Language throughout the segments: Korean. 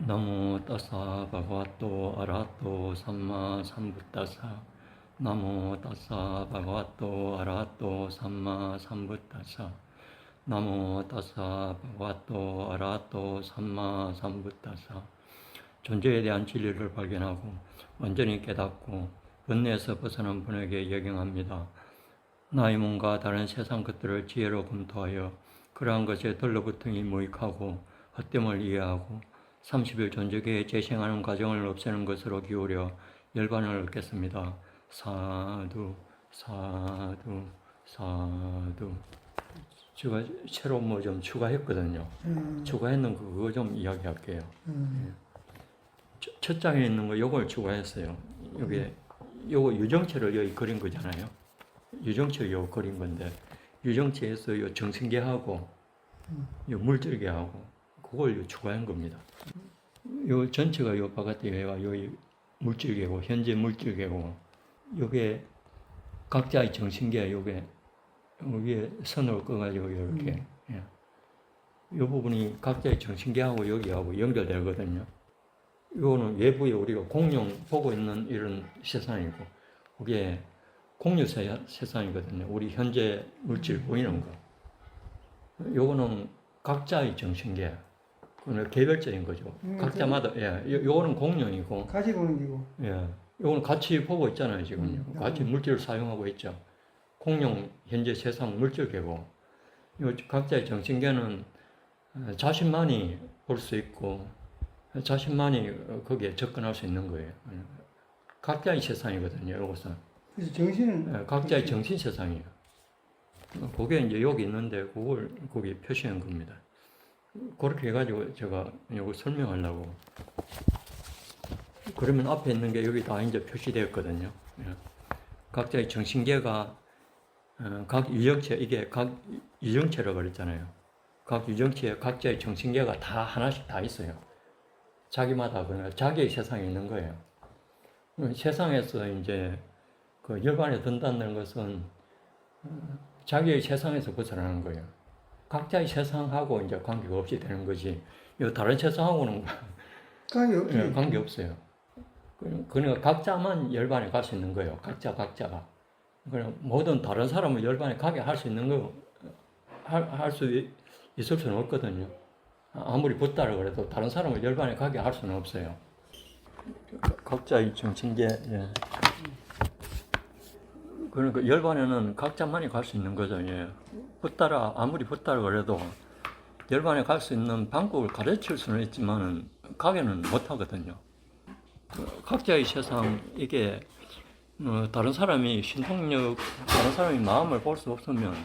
나모 따사 바가와토 아라하토 삼마 삼부따사. 나모 따사 바가와토 아라하토 삼마 삼부따사. 나모 따사 바가와토 아라하토 삼마 삼부따사. 존재에 대한 진리를 발견하고 완전히 깨닫고 번뇌에서 벗어난 분에게 예경합니다. 나의 몸과 다른 세상 것들을 지혜로 검토하여 그러한 것에 들러붙음이 무익하고 헛됨을 이해하고 30일 존재계에 재생하는 과정을 없애는 것으로 기울여 열반을 얻겠습니다. 사두 사두 사두. 제가 새로 뭐 좀 추가했거든요. 추가했는 거 그거 좀 이야기할게요. 첫 장에 있는 거 요걸 추가했어요. 여기 요거 유정체를 여기 그린 거잖아요. 유정체 요 그린 건데 유정체에서 요 정신계하고 요 물질계하고 그걸 요 추가한 겁니다. 요 전체가 요 바깥에가 요 물질계고 현재 물질계고 요게 각자의 정신계 요게 여기에 선을 꺼가지고 이렇게 요 부분이 각자의 정신계하고 여기하고 연결되거든요. 이거는 외부에 우리가 공룡 보고 있는 이런 세상이고 그게 공유 세상이거든요. 우리 현재 물질 보이는 거. 요거는 각자의 정신계. 그건 개별적인 거죠. 각자마다, 요거는 공룡이고. 같이 보는 기고. 요거는 같이 보고 있잖아요, 지금. 같이 물질을 사용하고 있죠. 공룡, 현재 세상 물질계고. 요 각자의 정신계는 자신만이 볼 수 있고, 자신만이 거기에 접근할 수 있는 거예요. 각자의 세상이거든요, 요것은. 그래서 정신은 각자의 정신 세상이에요. 그게 이제 여기 있는데 그걸 거기 표시한 겁니다. 그렇게 해가지고 제가 이거 설명하려고. 그러면 앞에 있는 게 여기 다 이제 표시되었거든요. 각자의 정신계가 각 유정체, 이게 각 유정체라고 그랬잖아요. 각 유정체에 각자의 정신계가 다 하나씩 다 있어요. 자기마다 그러니까 자기의 세상에 있는 거예요. 세상에서 이제 그 열반에 든다는 것은 자기의 세상에서 벗어나는 거예요. 각자의 세상하고 이제 관계가 없이 되는 거지. 이 다른 세상하고는 관계 없어요. 그러니까 각자만 열반에 갈 수 있는 거예요. 각자가. 그냥 모든 다른 사람을 열반에 가게 할 수 있는 거, 할 수 있을 수는 없거든요. 아무리 붙다라 그래도 다른 사람을 열반에 가게 할 수는 없어요. 각자의 정신계. 그러니까 열반에는 각자만이 갈 수 있는 거죠. 아무리 붙다라 그래도 열반에 갈 수 있는 방법을 가르칠 수는 있지만은 가게는 못 하거든요. 각자의 세상, 이게 다른 사람이 신통력, 다른 사람이 마음을 볼 수 없으면,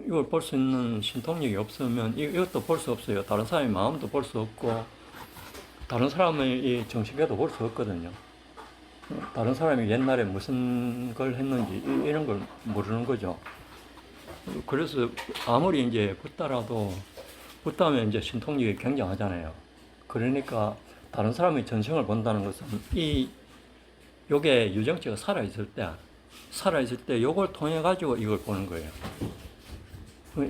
이걸 볼 수 있는 신통력이 없으면 이것도 볼 수 없어요. 다른 사람의 마음도 볼 수 없고 다른 사람의 이 정신계도 볼 수 없거든요. 다른 사람이 옛날에 무슨 걸 했는지 이런 걸 모르는 거죠. 그래서 아무리 이제 붙다면 이제 신통력이 굉장하잖아요. 그러니까 다른 사람의 전생을 본다는 것은 요게 유정체가 살아있을 때 요걸 통해 가지고 이걸 보는 거예요.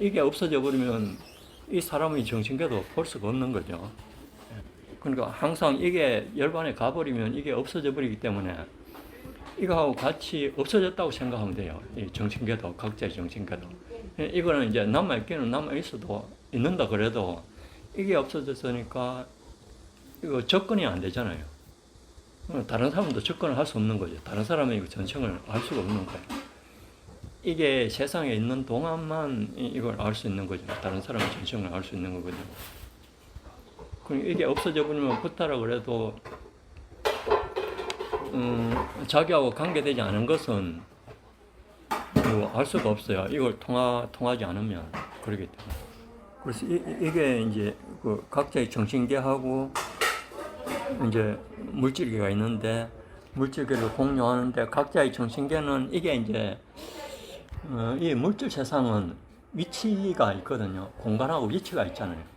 이게 없어져 버리면 이 사람의 정신계도 볼 수가 없는 거죠. 그러니까 항상 이게 열반에 가버리면 이게 없어져 버리기 때문에 이거하고 같이 없어졌다고 생각하면 돼요. 이 정신계도, 각자의 정신계도. 이거는 이제 남아있기는 남아있어도, 있는다 그래도 이게 없어졌으니까 이거 접근이 안 되잖아요. 다른 사람도 접근을 할 수 없는 거죠. 다른 사람의 전생을 알 수가 없는 거예요. 이게 세상에 있는 동안만 이걸 알 수 있는 거죠. 다른 사람의 전생을 알 수 있는 거거든요. 이게 없어져 버리면 붙다라 그래도 자기하고 관계되지 않은 것은 알 수가 없어요. 이걸 통하지 않으면 그러기 때문에. 그래서 이게 이제 그 각자의 정신계하고 이제 물질계가 있는데 물질계를 공유하는데 각자의 정신계는 이게 이제 이 물질 세상은 위치가 있거든요. 공간하고 위치가 있잖아요.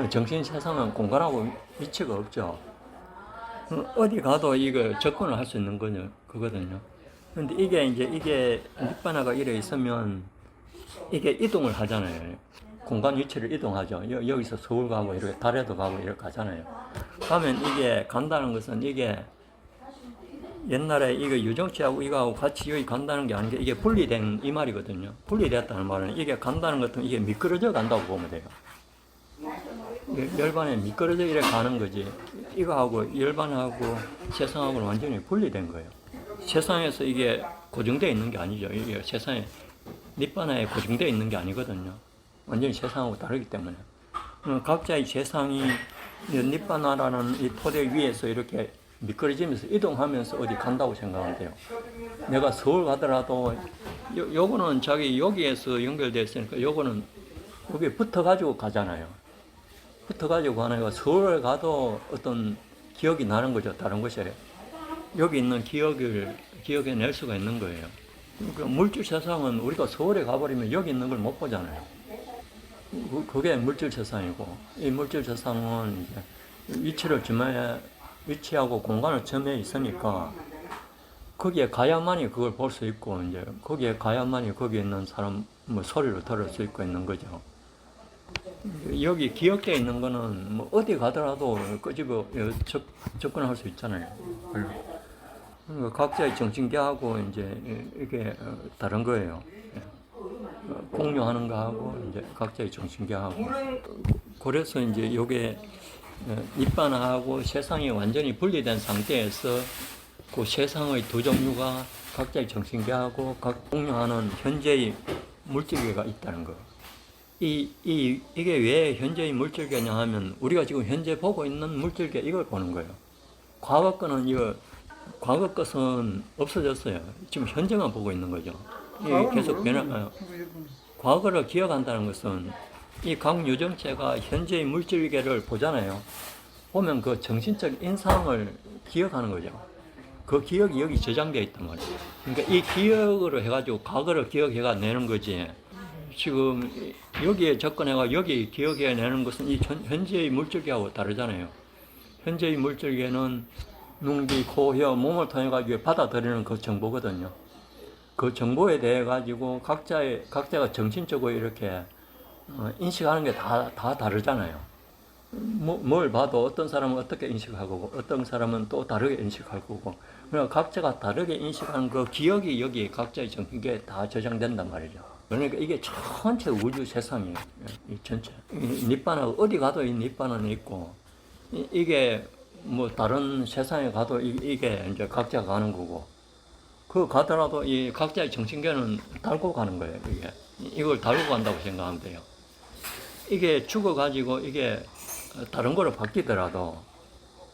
정신 세상은 공간하고 위치가 없죠. 어디 가도 이거 접근을 할 수 있는 거거든요. 근데 이게 닉바나가 이래 있으면 이게 이동을 하잖아요. 공간 위치를 이동하죠. 여기서 서울 가고 이렇게 달에도 가고 이렇게 가잖아요. 가면 이게 간다는 것은 이게 옛날에 이거 유정치하고 이거하고 같이 여기 간다는 게 아닌 게 이게 분리된 이 말이거든요. 분리됐다는 말은 이게 간다는 것은 이게 미끄러져 간다고 보면 돼요. 열반에 미끄러져 이래 가는 거지. 이거하고 열반하고 세상하고는 완전히 분리된 거예요. 세상에서 이게 고정되어 있는 게 아니죠. 이게 세상에 니바나에 고정되어 있는 게 아니거든요. 완전히 세상하고 다르기 때문에. 각자의 세상이 니바나라는 이 토대 위에서 이렇게 미끄러지면서 이동하면서 어디 간다고 생각하면 돼요. 내가 서울 가더라도 요거는 자기 여기에서 연결되어 있으니까 요거는 여기 붙어가지고 가잖아요. 붙어가지고 가는 거 서울 가도 어떤 기억이 나는 거죠. 다른 곳에 여기 있는 기억을 기억해낼 수가 있는 거예요. 그러니까 물질 세상은 우리가 서울에 가버리면 여기 있는 걸 못 보잖아요. 그게 물질 세상이고, 이 물질 세상은 이제 위치하고 공간을 점해 있으니까 거기에 가야만이 그걸 볼 수 있고, 이제 거기에 가야만이 거기에 있는 사람 뭐 소리를 들을 수 있고 있는 거죠. 여기 기억되어 있는 거는 뭐 어디 가더라도 끄집어 접근할 수 있잖아요. 그러니까 각자의 정신계하고 이제 이게 다른 거예요. 공유하는 거하고 이제 각자의 정신계하고. 그래서 이제 요게 니바나하고 세상이 완전히 분리된 상태에서 그 세상의 두 종류가 각자의 정신계하고 각 공유하는 현재의 물질계가 있다는 거. 이게 왜 현재의 물질계냐 하면 우리가 지금 현재 보고 있는 물질계 이걸 보는 거예요. 과거 거는 과거 것은 없어졌어요. 지금 현재만 보고 있는 거죠. 계속 과거를 기억한다는 것은 이 각 유정체가 현재의 물질계를 보잖아요. 보면 그 정신적 인상을 기억하는 거죠. 그 기억이 여기 저장되어 있단 말이에요. 그러니까 이 기억으로 해가지고 과거를 기억해가 내는 거지. 지금 여기에 접근해가 여기 기억해내는 것은 이 현재의 물질계하고 다르잖아요. 현재의 물질계는 눈, 귀, 코, 혀, 몸을 통해 가지고 받아들이는 그 정보거든요. 그 정보에 대해 가지고 각자가 정신적으로 이렇게 인식하는 게 다 다르잖아요. 뭘 봐도 어떤 사람은 어떻게 인식하고 어떤 사람은 또 다르게 인식할 거고. 그러니까 각자가 다르게 인식하는 그 기억이 여기 각자의 정신계에 다 저장된단 말이죠. 그러니까 이게 전체 우주 세상이에요. 이 전체. 니바나 어디 가도 이 니바나는 있고 이게 뭐 다른 세상에 가도 이게 이제 각자가 가는 거고. 그 가더라도 이 각자의 정신계는 달고 가는 거예요. 이걸 달고 간다고 생각하면 돼요. 이게 죽어가지고 이게 다른 거로 바뀌더라도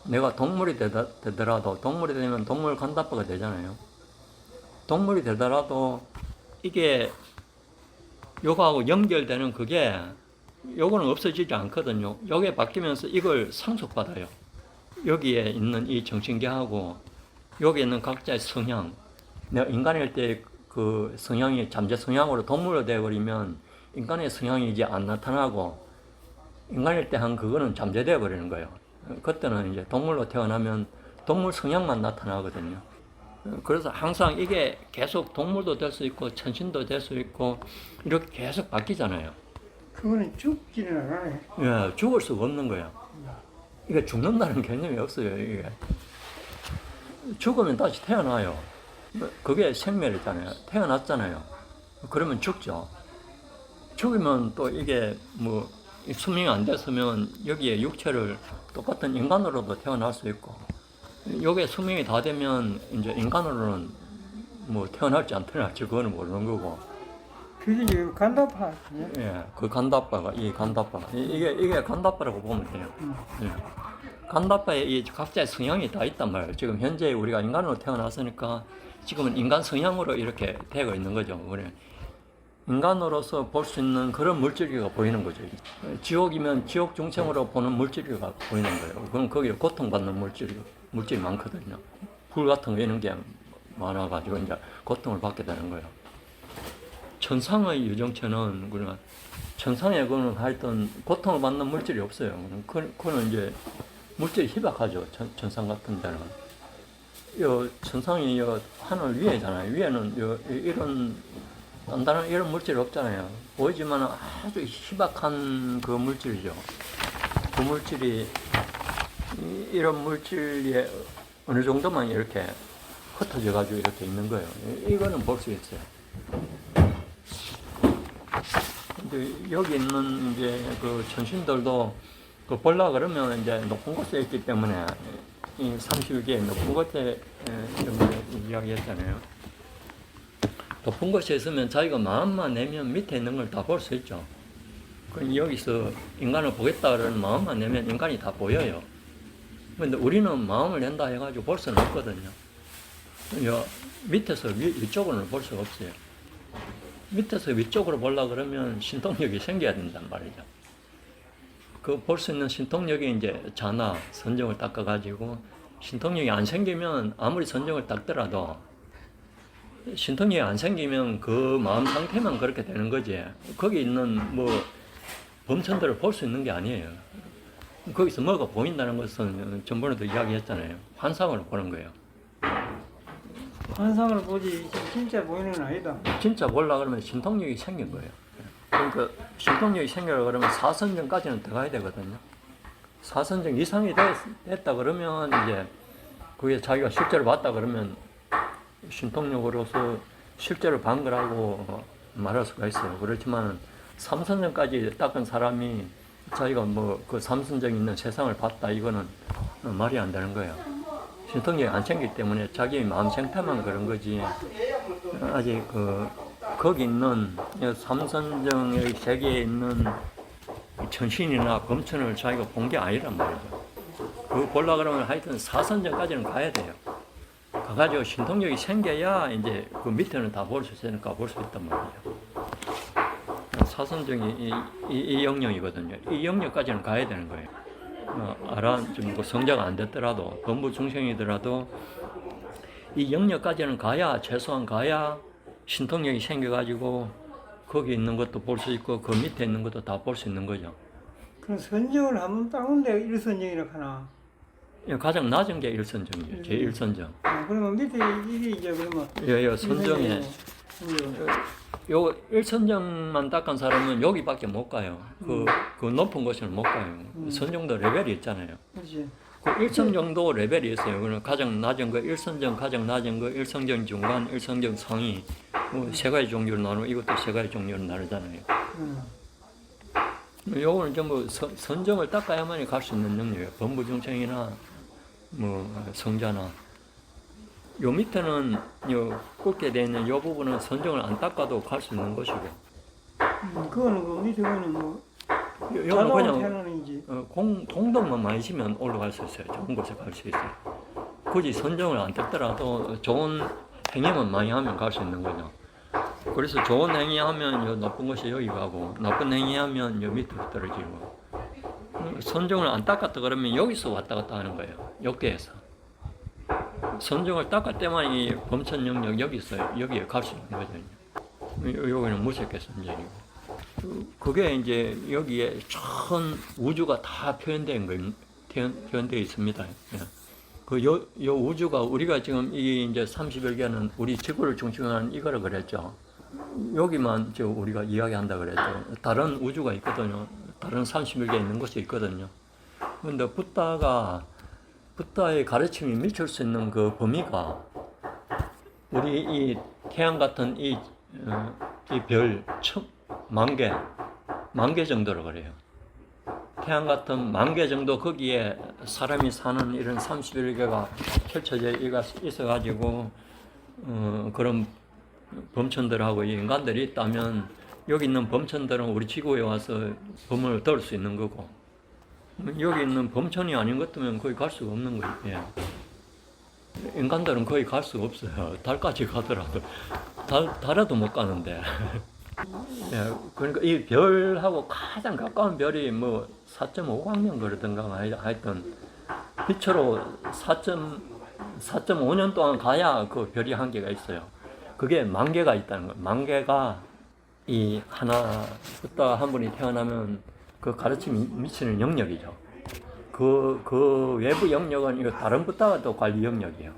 내가 동물이 되더라도 동물이 되면 동물 간다빠가 되잖아요. 동물이 되더라도 이게 요거하고 연결되는 그게 요거는 없어지지 않거든요. 요게 바뀌면서 이걸 상속받아요. 여기에 있는 이 정신계하고 여기에 있는 각자의 성향. 내가 인간일 때 그 성향이 잠재 성향으로 동물로 되어버리면 인간의 성향이 이제 안 나타나고 인간일 때 한 그거는 잠재되어 버리는 거예요. 그때는 이제 동물로 태어나면 동물 성향만 나타나거든요. 그래서 항상 이게 계속 동물도 될 수 있고 천신도 될 수 있고 이렇게 계속 바뀌잖아요. 그거는 죽지는 않아요. 예, 죽을 수가 없는 거예요. 이게 죽는다는 개념이 없어요. 이게 죽으면 다시 태어나요. 그게 생멸이잖아요. 태어났잖아요. 그러면 죽죠. 죽으면 또 이게 뭐 수명이 안 됐으면 여기에 육체를 똑같은 인간으로도 태어날 수 있고, 요게 수명이 다 되면 이제 인간으로는 뭐 태어날지 안 태어날지 그거는 모르는 거고. 그게 지금 간다파. 예, 그 간다빠가 이게 간다빠라고 보면 돼요. 예. 간다빠에 이 각자의 성향이 다 있단 말이에요. 지금 현재 우리가 인간으로 태어났으니까 지금은 인간 성향으로 이렇게 되어 있는 거죠. 우리 인간으로서 볼 수 있는 그런 물질계가 보이는 거죠. 지옥이면 지옥 중생으로 보는 물질계가 보이는 거예요. 그럼 거기에 고통받는 물질이 많거든요. 불 같은 거 이런 게 많아가지고 이제 고통을 받게 되는 거예요. 천상의 유정체는 그러나 천상에 그는 하여튼 고통을 받는 물질이 없어요. 그는 이제 물질이 희박하죠. 천상 같은 데는. 요 천상이 요 하늘 위에잖아요. 위에는 이런 단단한 이런 물질이 없잖아요. 보이지만 아주 희박한 그 물질이죠. 그 물질이 이런 물질이 어느 정도만 이렇게 흩어져 가지고 이렇게 있는 거예요. 이거는 볼 수 있어요. 근데 여기 있는 이제 그 천신들도 그 볼라 그러면 이제 높은 곳에 있기 때문에 이 31개 높은 곳에 좀 이야기했잖아요. 높은 곳에 있으면 자기가 마음만 내면 밑에 있는 걸 다 볼 수 있죠. 그럼 여기서 인간을 보겠다 그러는 마음만 내면 인간이 다 보여요. 근데 우리는 마음을 낸다 해가지고 볼 수는 없거든요. 밑에서 위쪽으로는 볼 수가 없어요. 밑에서 위쪽으로 보려 그러면 신통력이 생겨야 된단 말이죠. 그 볼 수 있는 신통력이 이제 자나 선정을 닦아가지고 신통력이 안 생기면 아무리 선정을 닦더라도 신통력이 안 생기면 그 마음 상태만 그렇게 되는 거지. 거기 있는 뭐 범천들을 볼 수 있는 게 아니에요. 거기서 뭐가 보인다는 것은 전번에도 이야기했잖아요. 환상을 보는 거예요. 환상을 보지 진짜 보이는 건 아니다. 진짜 보려고 그러면 신통력이 생긴 거예요. 그러니까 신통력이 생기려고 그러면 사선정까지는 들어가야 되거든요. 사선정 이상이 됐다 그러면 이제 그게 자기가 실제로 봤다 그러면 신통력으로서 실제로 본 거라고 말할 수가 있어요. 그렇지만 삼선정까지 닦은 사람이 자기가 뭐 그 삼선정이 있는 세상을 봤다 이거는 말이 안 되는 거예요. 신통력이 안 생기기 때문에 자기 마음 생태만 그런 거지 아직 거기 있는 삼선정의 세계에 있는 천신이나 검천을 자기가 본 게 아니란 말이죠. 그거 보려고 그러면 하여튼 사선정까지는 가야 돼요. 가가지고 신통력이 생겨야 이제 그 밑에는 다 볼 수 있으니까 볼 수 있단 말이죠. 사선정이 이 영역이거든요. 이 영역까지는 가야 되는 거예요. 좀 성자가 안 됐더라도 범부 중생이더라도 이 영역까지는 가야 최소한 가야 신통력이 생겨가지고 거기 있는 것도 볼 수 있고 그 밑에 있는 것도 다 볼 수 있는 거죠. 그럼 선정을 한번 따는데 일선정이라고 하나. 가장 낮은 게 일선정이에요. 제1선정. 그러면 밑에 이게 이제 그러면 예, 선정에 요 1선정만 닦은 사람은 여기밖에 못 가요. 그 높은 곳에는 못 가요. 선정도 레벨이 있잖아요. 그렇지. 그 1선정도 레벨이 있어요. 그럼 가장 낮은 거 1선정, 가장 낮은 거 1선정 중간, 1선정 상위 세 가지 종류로 나누고 이것도 세 가지 종류로 나누잖아요. 요거는 전부 선정을 닦아야만이 갈 수 있는 영역이에요. 범부중생이나 뭐 성자나 요 밑에는 요 굵게 되어 있는 요 부분은 선정을 안 닦아도 갈 수 있는 것이고 그거는 그 밑에 거는 뭐 요거는 자동으로 그냥 태어나는지. 공덕만 많으시면 올라갈 수 있어요. 좋은 곳에 갈 수 있어요. 굳이 선정을 안 닦더라도 좋은 행위만 많이 하면 갈 수 있는 거죠. 그래서 좋은 행위하면 요 높은 곳이 여기 가고 나쁜 행위하면 요 밑으로 떨어지고 선정을 안 닦았다 그러면 여기서 왔다 갔다 하는 거예요. 여기에서 선정을 닦을 때만 이 범천 영역 여기에 갈 수 있는 거죠. 여기는 무색계 선정이고 그게 이제 여기에 전 우주가 다 표현된 거예요. 표현되어 있습니다. 요 우주가 우리가 지금 이 이제 30여 개는 우리 지구를 중심으로 하는 이거를 그랬죠. 여기만 우리가 이야기한다 그랬죠. 다른 우주가 있거든요. 다른 30여 개 있는 곳이 있거든요. 그런데 붓다의 가르침이 미칠 수 있는 그 범위가 우리 이 태양 같은 이 별 만 개 정도로 그래요. 태양 같은 10,000개 정도 거기에 사람이 사는 이런 31개가 펼쳐져 있어가지고 그런 범천들하고 인간들이 있다면 여기 있는 범천들은 우리 지구에 와서 범을 덜 수 있는 거고 여기 있는 범천이 아닌 것 같으면 거기 갈 수가 없는 거예요. 인간들은 거기 갈 수가 없어요. 달까지 가더라도 달에도 못 가는데 예, 그러니까 이 별하고 가장 가까운 별이 뭐 4.5광년 그러던가 하여튼 빛으로 4.5년 동안 가야 그 별이 한 개가 있어요. 그게 10,000개가 있다는 거예요. 10,000개가 이 하나부터 한 분이 태어나면 그 가르침이 미치는 영역이죠. 그 외부 영역은 이거 다른 붓다가 또 관리 영역이에요.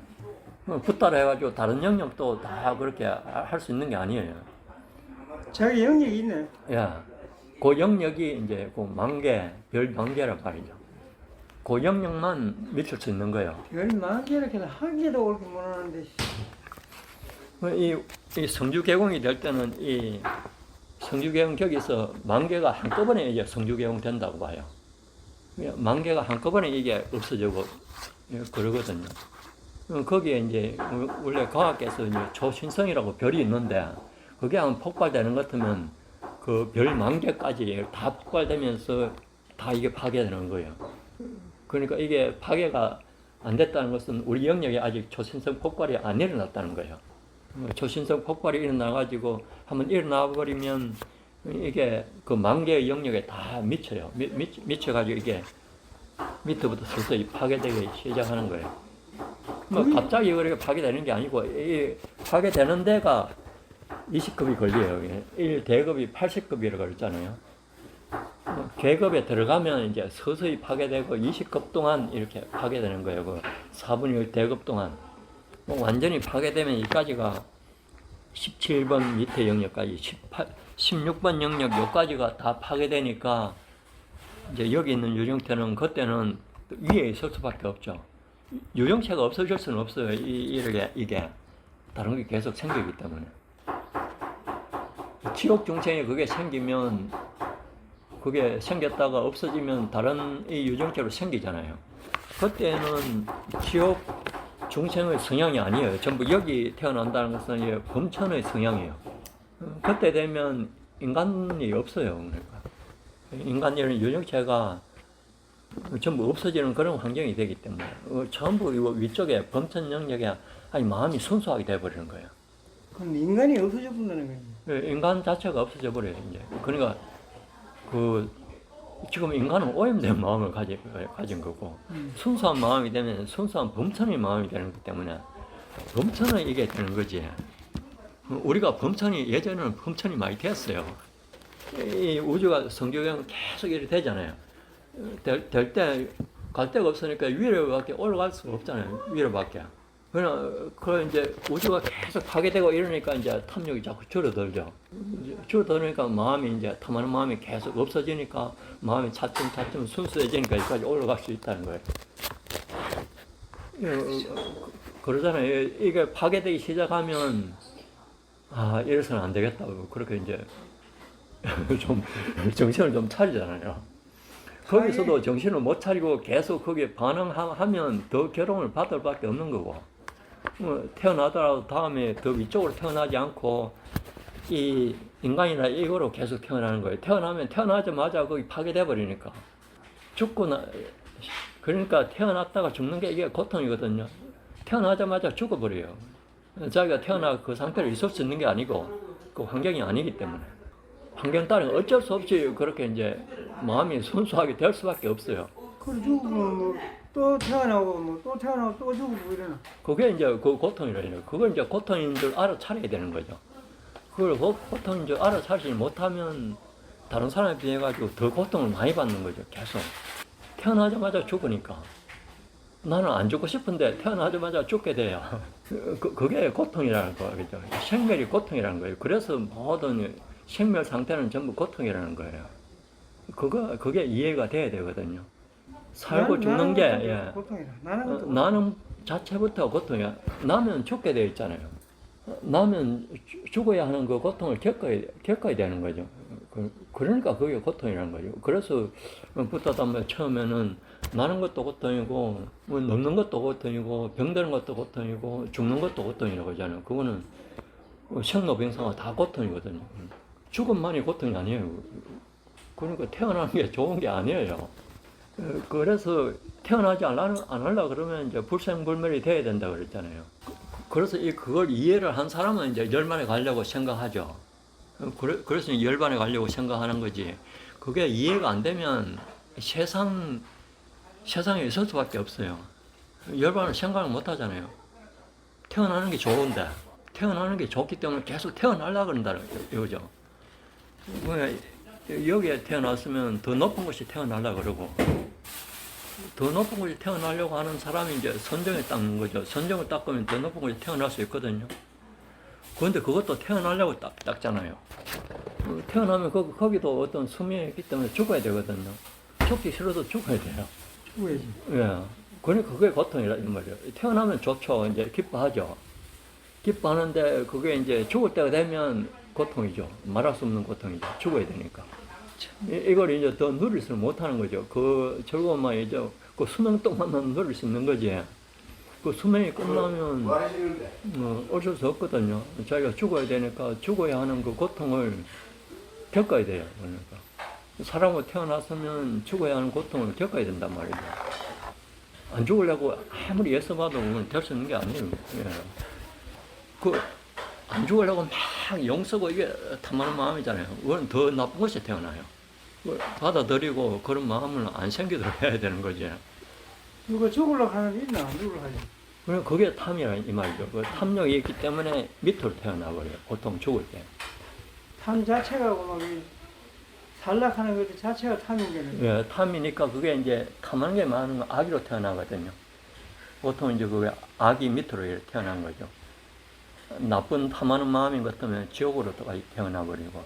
붓다라 해가지고 다른 영역도 다 그렇게 할 수 있는 게 아니에요. 자기 영역이 있네. 야, 그 영역이 이제 그 10,000개, 별 10,000개란 말이죠. 그 영역만 미칠 수 있는 거예요. 열 만개를 해도 한 개도 옳게 못 하는데. 이 성주 개공이 될 때는 이 성주 개공 저기서 만개가 한꺼번에 이제 성주 개공 된다고 봐요. 만개가 한꺼번에 이게 없어지고 그러거든요. 거기에 이제 원래 과학에서 이제 초신성이라고 별이 있는데 그게 한 폭발되는 것 같으면 그 별 만개까지 다 폭발되면서 다 이게 파괴되는 거예요. 그러니까 이게 파괴가 안 됐다는 것은 우리 영역에 아직 초신성 폭발이 안 일어났다는 거예요. 초신성 폭발이 일어나가지고 한번 일어나 버리면 이게 그 만개의 영역에 다 미쳐요. 미쳐가지고 이게 밑에부터 서서히 파괴되기 시작하는 거예요. 뭐 갑자기 그렇게 파괴되는 게 아니고 이 파괴되는 데가 20급이 걸려요. 1대급이 80급이라고 그랬잖아요. 계급에 들어가면 이제 서서히 파괴되고 20급 동안 이렇게 파괴되는 거예요. 그 4분의 1 대급 동안. 뭐 완전히 파괴되면 여기까지가 17번 밑에 영역까지 16번 영역 여기까지가 다 파괴되니까 이제 여기 있는 유정체는 그때는 위에 있을 수밖에 없죠. 유정체가 없어질 수는 없어요. 이게 다른 게 계속 생기기 때문에. 지옥 중생이 그게 생기면 그게 생겼다가 없어지면 다른 이 유정체로 생기잖아요. 그때는 지옥 중생의 성향이 아니에요. 전부 여기 태어난다는 것은 범천의 성향이에요. 그때 되면 인간이 없어요. 그러니까 인간이라는 유정체가 전부 없어지는 그런 환경이 되기 때문에 전부 위쪽에 범천 영역에 아니 마음이 순수하게 돼버리는 거예요. 그럼 인간이 없어져 본다는 거예요. 인간 자체가 없어져 버려요. 이제 그러니까 지금 인간은 오염된 마음을 가진 거고 순수한 마음이 되면 순수한 범천의 마음이 되는 거기 때문에 범천은 이게 되는 거지. 우리가 범천이 예전에는 범천이 많이 됐어요. 이 우주가 성교경 계속 이렇게 되잖아요. 될 때 갈 데가 없으니까 위로밖에 올라갈 수가 없잖아요. 위로밖에. 그러나 이제 우주가 계속 파괴되고 이러니까 이제 탐욕이 자꾸 줄어들죠. 줄어드니까 마음이 이제 탐하는 마음이 계속 없어지니까 마음이 차츰 순수해지니까 여기까지 올라갈 수 있다는 거예요. 그러잖아요. 이게 파괴되기 시작하면 이래서는 안 되겠다고 그렇게 이제 좀 정신을 좀 차리잖아요. 거기서도 정신을 못 차리고 계속 거기에 반응하면 더 괴로움을 받을 밖에 없는 거고. 태어나더라도 다음에 더 위쪽으로 태어나지 않고 이 인간이나 이거로 계속 태어나는 거예요. 태어나면 태어나자마자 거기 파괴돼 버리니까 그러니까 태어났다가 죽는 게 이게 고통이거든요. 태어나자마자 죽어버려요. 자기가 태어나 그 상태로 있을 수 있는 게 아니고 그 환경이 아니기 때문에 환경 따른 어쩔 수 없이 그렇게 이제 마음이 순수하게 될 수밖에 없어요. 그걸 죽으면 또 태어나고 또 태어나고 또 죽고 이러나. 그게 이제 그 고통이라요. 그걸 이제 고통인 줄 알아차려야 되는 거죠. 그걸 고통인 줄 알아차리지 못하면 다른 사람에 비해 가지고 더 고통을 많이 받는 거죠. 계속 태어나자마자 죽으니까 나는 안 죽고 싶은데 태어나자마자 죽게 돼요. 그게 고통이라는 거죠. 생멸이 고통이라는 거예요. 그래서 모든 생멸 상태는 전부 고통이라는 거예요. 그게 이해가 돼야 되거든요. 살고 죽는 게 고통이다. 나는 자체부터 고통이야. 나면 죽게 되어 있잖아요. 나면 죽어야 하는 그 고통을 겪어야 되는 거죠. 그러니까 그게 고통이라는 거죠. 그래서 부처담에 처음에는 나는 것도 고통이고 늙는 것도 고통이고 병드는 것도 고통이고 죽는 것도 고통이라고 하잖아요. 그거는 생로병사가 다 고통이거든요. 죽음만이 고통이 아니에요. 그러니까 태어나는 게 좋은 게 아니에요. 그래서 태어나지 안 하려고 그러면 이제 불생불멸이 돼야 된다 그랬잖아요. 그래서 그걸 이해를 한 사람은 이제 열반에 가려고 생각하죠. 그래서 열반에 가려고 생각하는 거지. 그게 이해가 안 되면 세상에 있을 수밖에 없어요. 열반을 생각을 못 하잖아요. 태어나는 게 좋은데, 태어나는 게 좋기 때문에 계속 태어나려고 그런다는 거죠. 여기에 태어났으면 더 높은 곳이 태어나려고 그러고, 더 높은 곳에 태어나려고 하는 사람이 이제 선정에 닦는 거죠. 선정을 닦으면 더 높은 곳에 태어날 수 있거든요. 그런데 그것도 태어나려고 닦잖아요. 태어나면 거기도 어떤 수명이 있기 때문에 죽어야 되거든요. 죽기 싫어도 죽어야 돼요. 죽어야지. 예. 그러니까 그게 고통이라 이 말이에요. 태어나면 좋죠. 이제 기뻐하죠. 기뻐하는데 그게 이제 죽을 때가 되면 고통이죠. 말할 수 없는 고통이죠. 죽어야 되니까. 이걸 이제 더 누릴 수는 못하는 거죠. 그 즐거움만 이제 그 수명 동안만 누릴 수 있는 거지. 그 수명이 끝나면 어쩔 수 없거든요. 자기가 죽어야 되니까 죽어야 하는 그 고통을 겪어야 돼요. 그러니까 사람으로 태어났으면 죽어야 하는 고통을 겪어야 된단 말이죠. 안 죽으려고 아무리 애써봐도 될 수 있는 게 아니에요. 예. 안 죽으려고 막 영쓰고 이게 탐하는 마음이잖아요. 그건 더 나쁜 곳에 태어나요. 받아들이고 그런 마음을 안 생기도록 해야 되는 거지. 누가 죽으려고 하는 게 있나? 안 죽으려고 하지. 그럼 그게 탐이라 이 말이죠. 그 탐욕이 있기 때문에 밑으로 태어나버려요. 보통 죽을 때. 탐 자체가 막 살락하는 것 자체가 탐인 거네. 예, 탐이니까 그게 이제 탐하는 게 많은 건 아기로 태어나거든요. 보통 이제 그게 아기 밑으로 이렇게 태어난 거죠. 나쁜 탐하는 마음인 것 같으면 지옥으로 태어나버리고.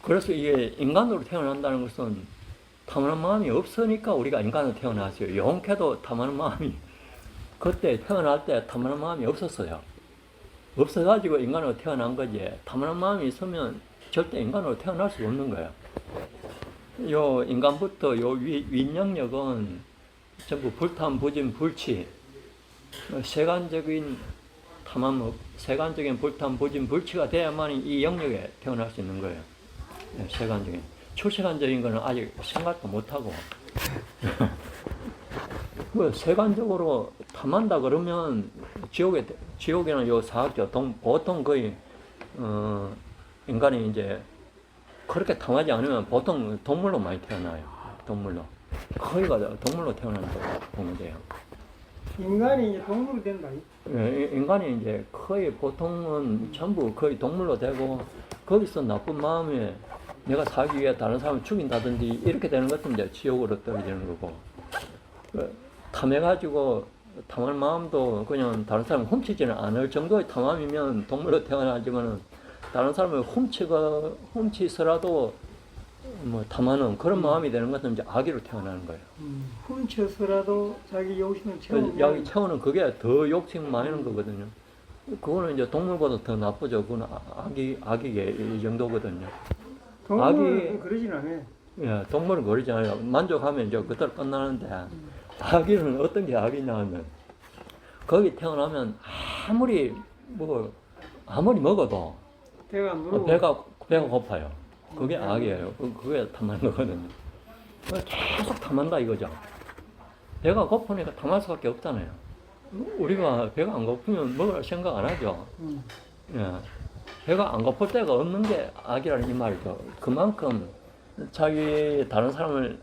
그래서 이게 인간으로 태어난다는 것은 탐하는 마음이 없으니까 우리가 인간으로 태어났어요. 영케도 탐하는 마음이 그때 태어날 때 탐하는 마음이 없었어요. 없어가지고 인간으로 태어난 거지. 탐하는 마음이 있으면 절대 인간으로 태어날 수 없는 거예요. 요 인간부터 요 윗영역은 전부 불탐, 부진, 불치, 세간적인 탐함, 세간적인 불탐, 부진, 불치가 돼야만 이 영역에 태어날 수 있는 거예요. 세간적인. 초세간적인 거는 아직 생각도 못하고. 뭐 세간적으로 탐한다 그러면 지옥에는 요 사학교 보통 거의 인간이 이제 그렇게 탐하지 않으면 보통 동물로 많이 태어나요. 동물로. 거의가 동물로 태어난다고 보면 돼요. 인간이 이제 동물이 된다. 예, 인간이 이제 거의 보통은 전부 거의 동물로 되고 거기서 나쁜 마음에 내가 살기 위해 다른 사람을 죽인다든지 이렇게 되는 것은 이제 지옥으로 떨어지는 거고. 탐해가지고 탐할 마음도 그냥 다른 사람을 훔치지는 않을 정도의 탐함이면 동물로 태어나지만은 다른 사람을 훔치서라도 뭐 탐하는 그런 마음이 되는 것은 이제 아기로 태어나는 거예요. 훔쳐서라도 자기 욕심을 채우는. 자기 채우는 그게 더 욕심 많이는 거거든요. 그거는 이제 동물보다 더 나쁘죠. 그건 아기의 이 정도거든요. 동물은 그러진 않아요. 예, 동물은 그러지 않아요. 만족하면 이제 그대로 끝나는데 아기는 어떤 게 아기냐 하면 거기 태어나면 아무리 먹어도 배가 안 부르고. 배가 고파요. 그게 악이에요. 그게 탐하는 거거든요. 계속 탐한다 이거죠. 배가 고프니까 탐할 수밖에 없잖아요. 우리가 배가 안 고프면 먹을 생각 안 하죠. 예. 배가 안 고플 때가 없는 게 악이라는 이 말이죠. 그만큼 다른 사람을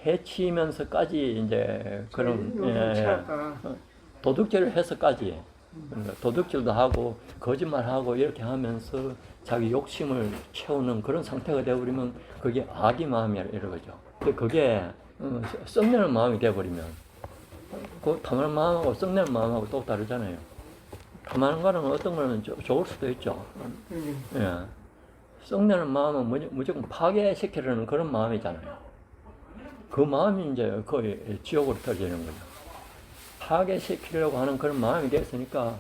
해치면서까지 이제 그런 도둑질을 해서까지 그러니까 도둑질도 하고 거짓말하고 이렇게 하면서 자기 욕심을 채우는 그런 상태가 되어버리면 그게 악의 마음이라 이러죠. 근데 그게 썩내는 마음이 되어버리면 그 탐하는 마음하고 썩내는 마음하고 또 다르잖아요. 탐하는 거는 어떤 거는 좋을 수도 있죠. 예. 썩내는 마음은 무조건 파괴시키려는 그런 마음이잖아요. 그 마음이 이제 거의 지옥으로 떨어지는 거죠. 파괴시키려고 하는 그런 마음이 되었으니까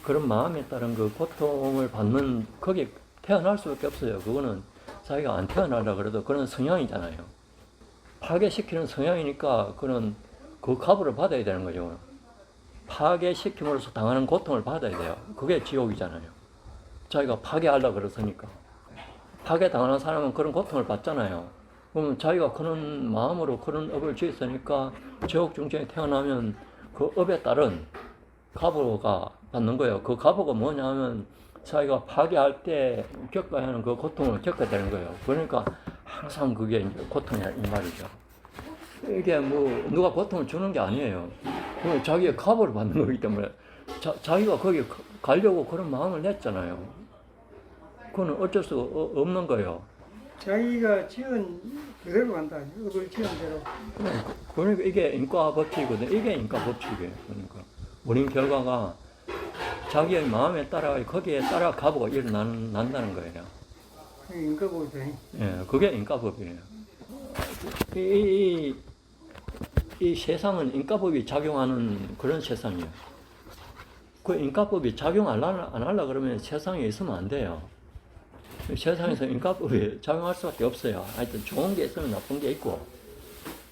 그런 마음에 따른 그 고통을 받는 거기 태어날 수밖에 없어요. 그거는 자기가 안 태어나라 그래도 그런 성향이잖아요. 파괴시키는 성향이니까 그 값을 받아야 되는 거죠. 파괴시킴으로써 당하는 고통을 받아야 돼요. 그게 지옥이잖아요. 자기가 파괴하려고 그랬으니까. 파괴당하는 사람은 그런 고통을 받잖아요. 그러면 자기가 그런 마음으로 그런 업을 지었으니까 지옥 중생에 태어나면 그 업에 따른 가보가 받는 거예요. 그 가보가 뭐냐면 자기가 파괴할 때 겪어야 하는 그 고통을 겪어야 되는 거예요. 그러니까 항상 그게 이제 고통이라 이 말이죠. 이게 누가 고통을 주는 게 아니에요. 자기의 가보를 받는 거기 때문에 자기가 거기 가려고 그런 마음을 냈잖아요. 그건 어쩔 수 없는 거예요. 자기가 지은 그대로 간다. 업을 지은 대로. 그러니까 이게 인과 법칙이거든요. 이게 인과 법칙이에요. 그러니까 원인 결과가 자기의 마음에 따라 거기에 따라 가보가 일어난다는 거예요. 인과법이죠. 예, 그게 인과법이에요. 이 세상은 인과법이 작용하는 그런 세상이에요. 그 인과법이 작용 안 하려 그러면 세상에 있으면 안 돼요. 세상에서 인과법이 작용할 수밖에 없어요. 하여튼 좋은 게 있으면 나쁜 게 있고,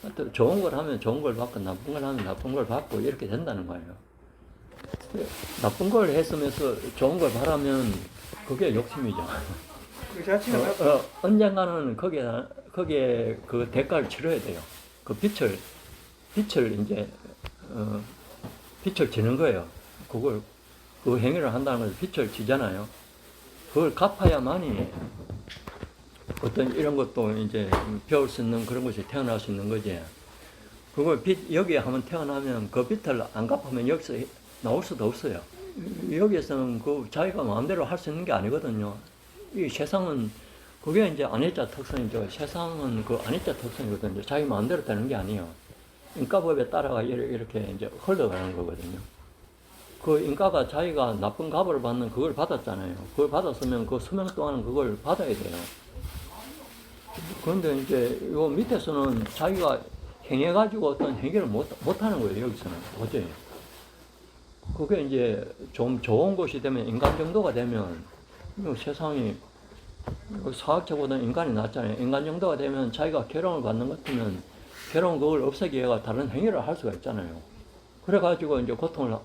하여튼 좋은 걸 하면 좋은 걸 받고, 나쁜 걸 하면 나쁜 걸 받고, 이렇게 된다는 거예요. 나쁜 걸 했으면서 좋은 걸 바라면 그게 욕심이죠. 그 자체가 언젠가는 거기에 그 대가를 치러야 돼요. 그 빛을 이제, 빛을 지는 거예요. 그 행위를 한다는 것은 빛을 지잖아요. 그걸 갚아야만이 어떤 이런 것도 이제 배울 수 있는 그런 것이 태어날 수 있는 거지. 그걸 여기에 한번 태어나면 그 빛을 안 갚으면 여기서 나올 수도 없어요. 여기에서는 그 자기가 마음대로 할 수 있는 게 아니거든요. 이 세상은 그게 이제 아니자 특성이죠. 세상은 그 아니자 특성이거든요. 자기 마음대로 되는 게 아니에요. 인과법에 따라가 이렇게 이제 흘러가는 거거든요. 그 인과가 자기가 나쁜 값을 받는 그걸 받았잖아요. 그걸 받았으면 그 수명 동안은 그걸 받아야 돼요. 그런데 이제 요 밑에서는 자기가 행해가지고 어떤 행위를 못하는 거예요. 여기서는 도저히. 그게 이제 좀 좋은 곳이 되면 인간 정도가 되면 세상이 사학자보다는 인간이 낫잖아요. 인간 정도가 되면 자기가 괴로움을 받는 것 같으면 괴로운 그걸 없애기 위해 다른 행위를 할 수가 있잖아요. 그래가지고 이제 고통을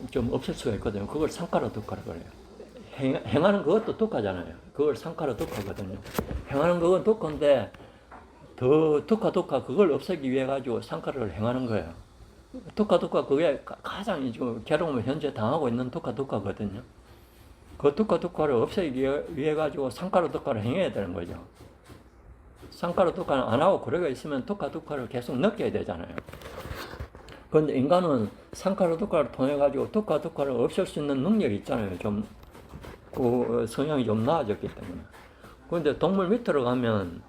좀 없앨 수가 있거든요. 그걸 상카라 두카라 그래요. 행하는 그것도 두카잖아요. 그걸 상카라 두카거든요. 행하는 그건 두카인데 더 두카 그걸 없애기 위해 가지고 상카를 행하는 거예요. 두카 그게 가장 지금 괴로움을 현재 당하고 있는 두카거든요. 그 두카를 없애기 위해 가지고 상카라 두카를 행해야 되는 거죠. 상카라 두카는 안 하고 그러고 있으면 두카를 계속 느껴야 되잖아요. 그런데 인간은 상카라 두카를 통해 가지고 두카를 없앨 수 있는 능력이 있잖아요. 좀 그 성향이 좀 나아졌기 때문에. 그런데 동물 밑으로 가면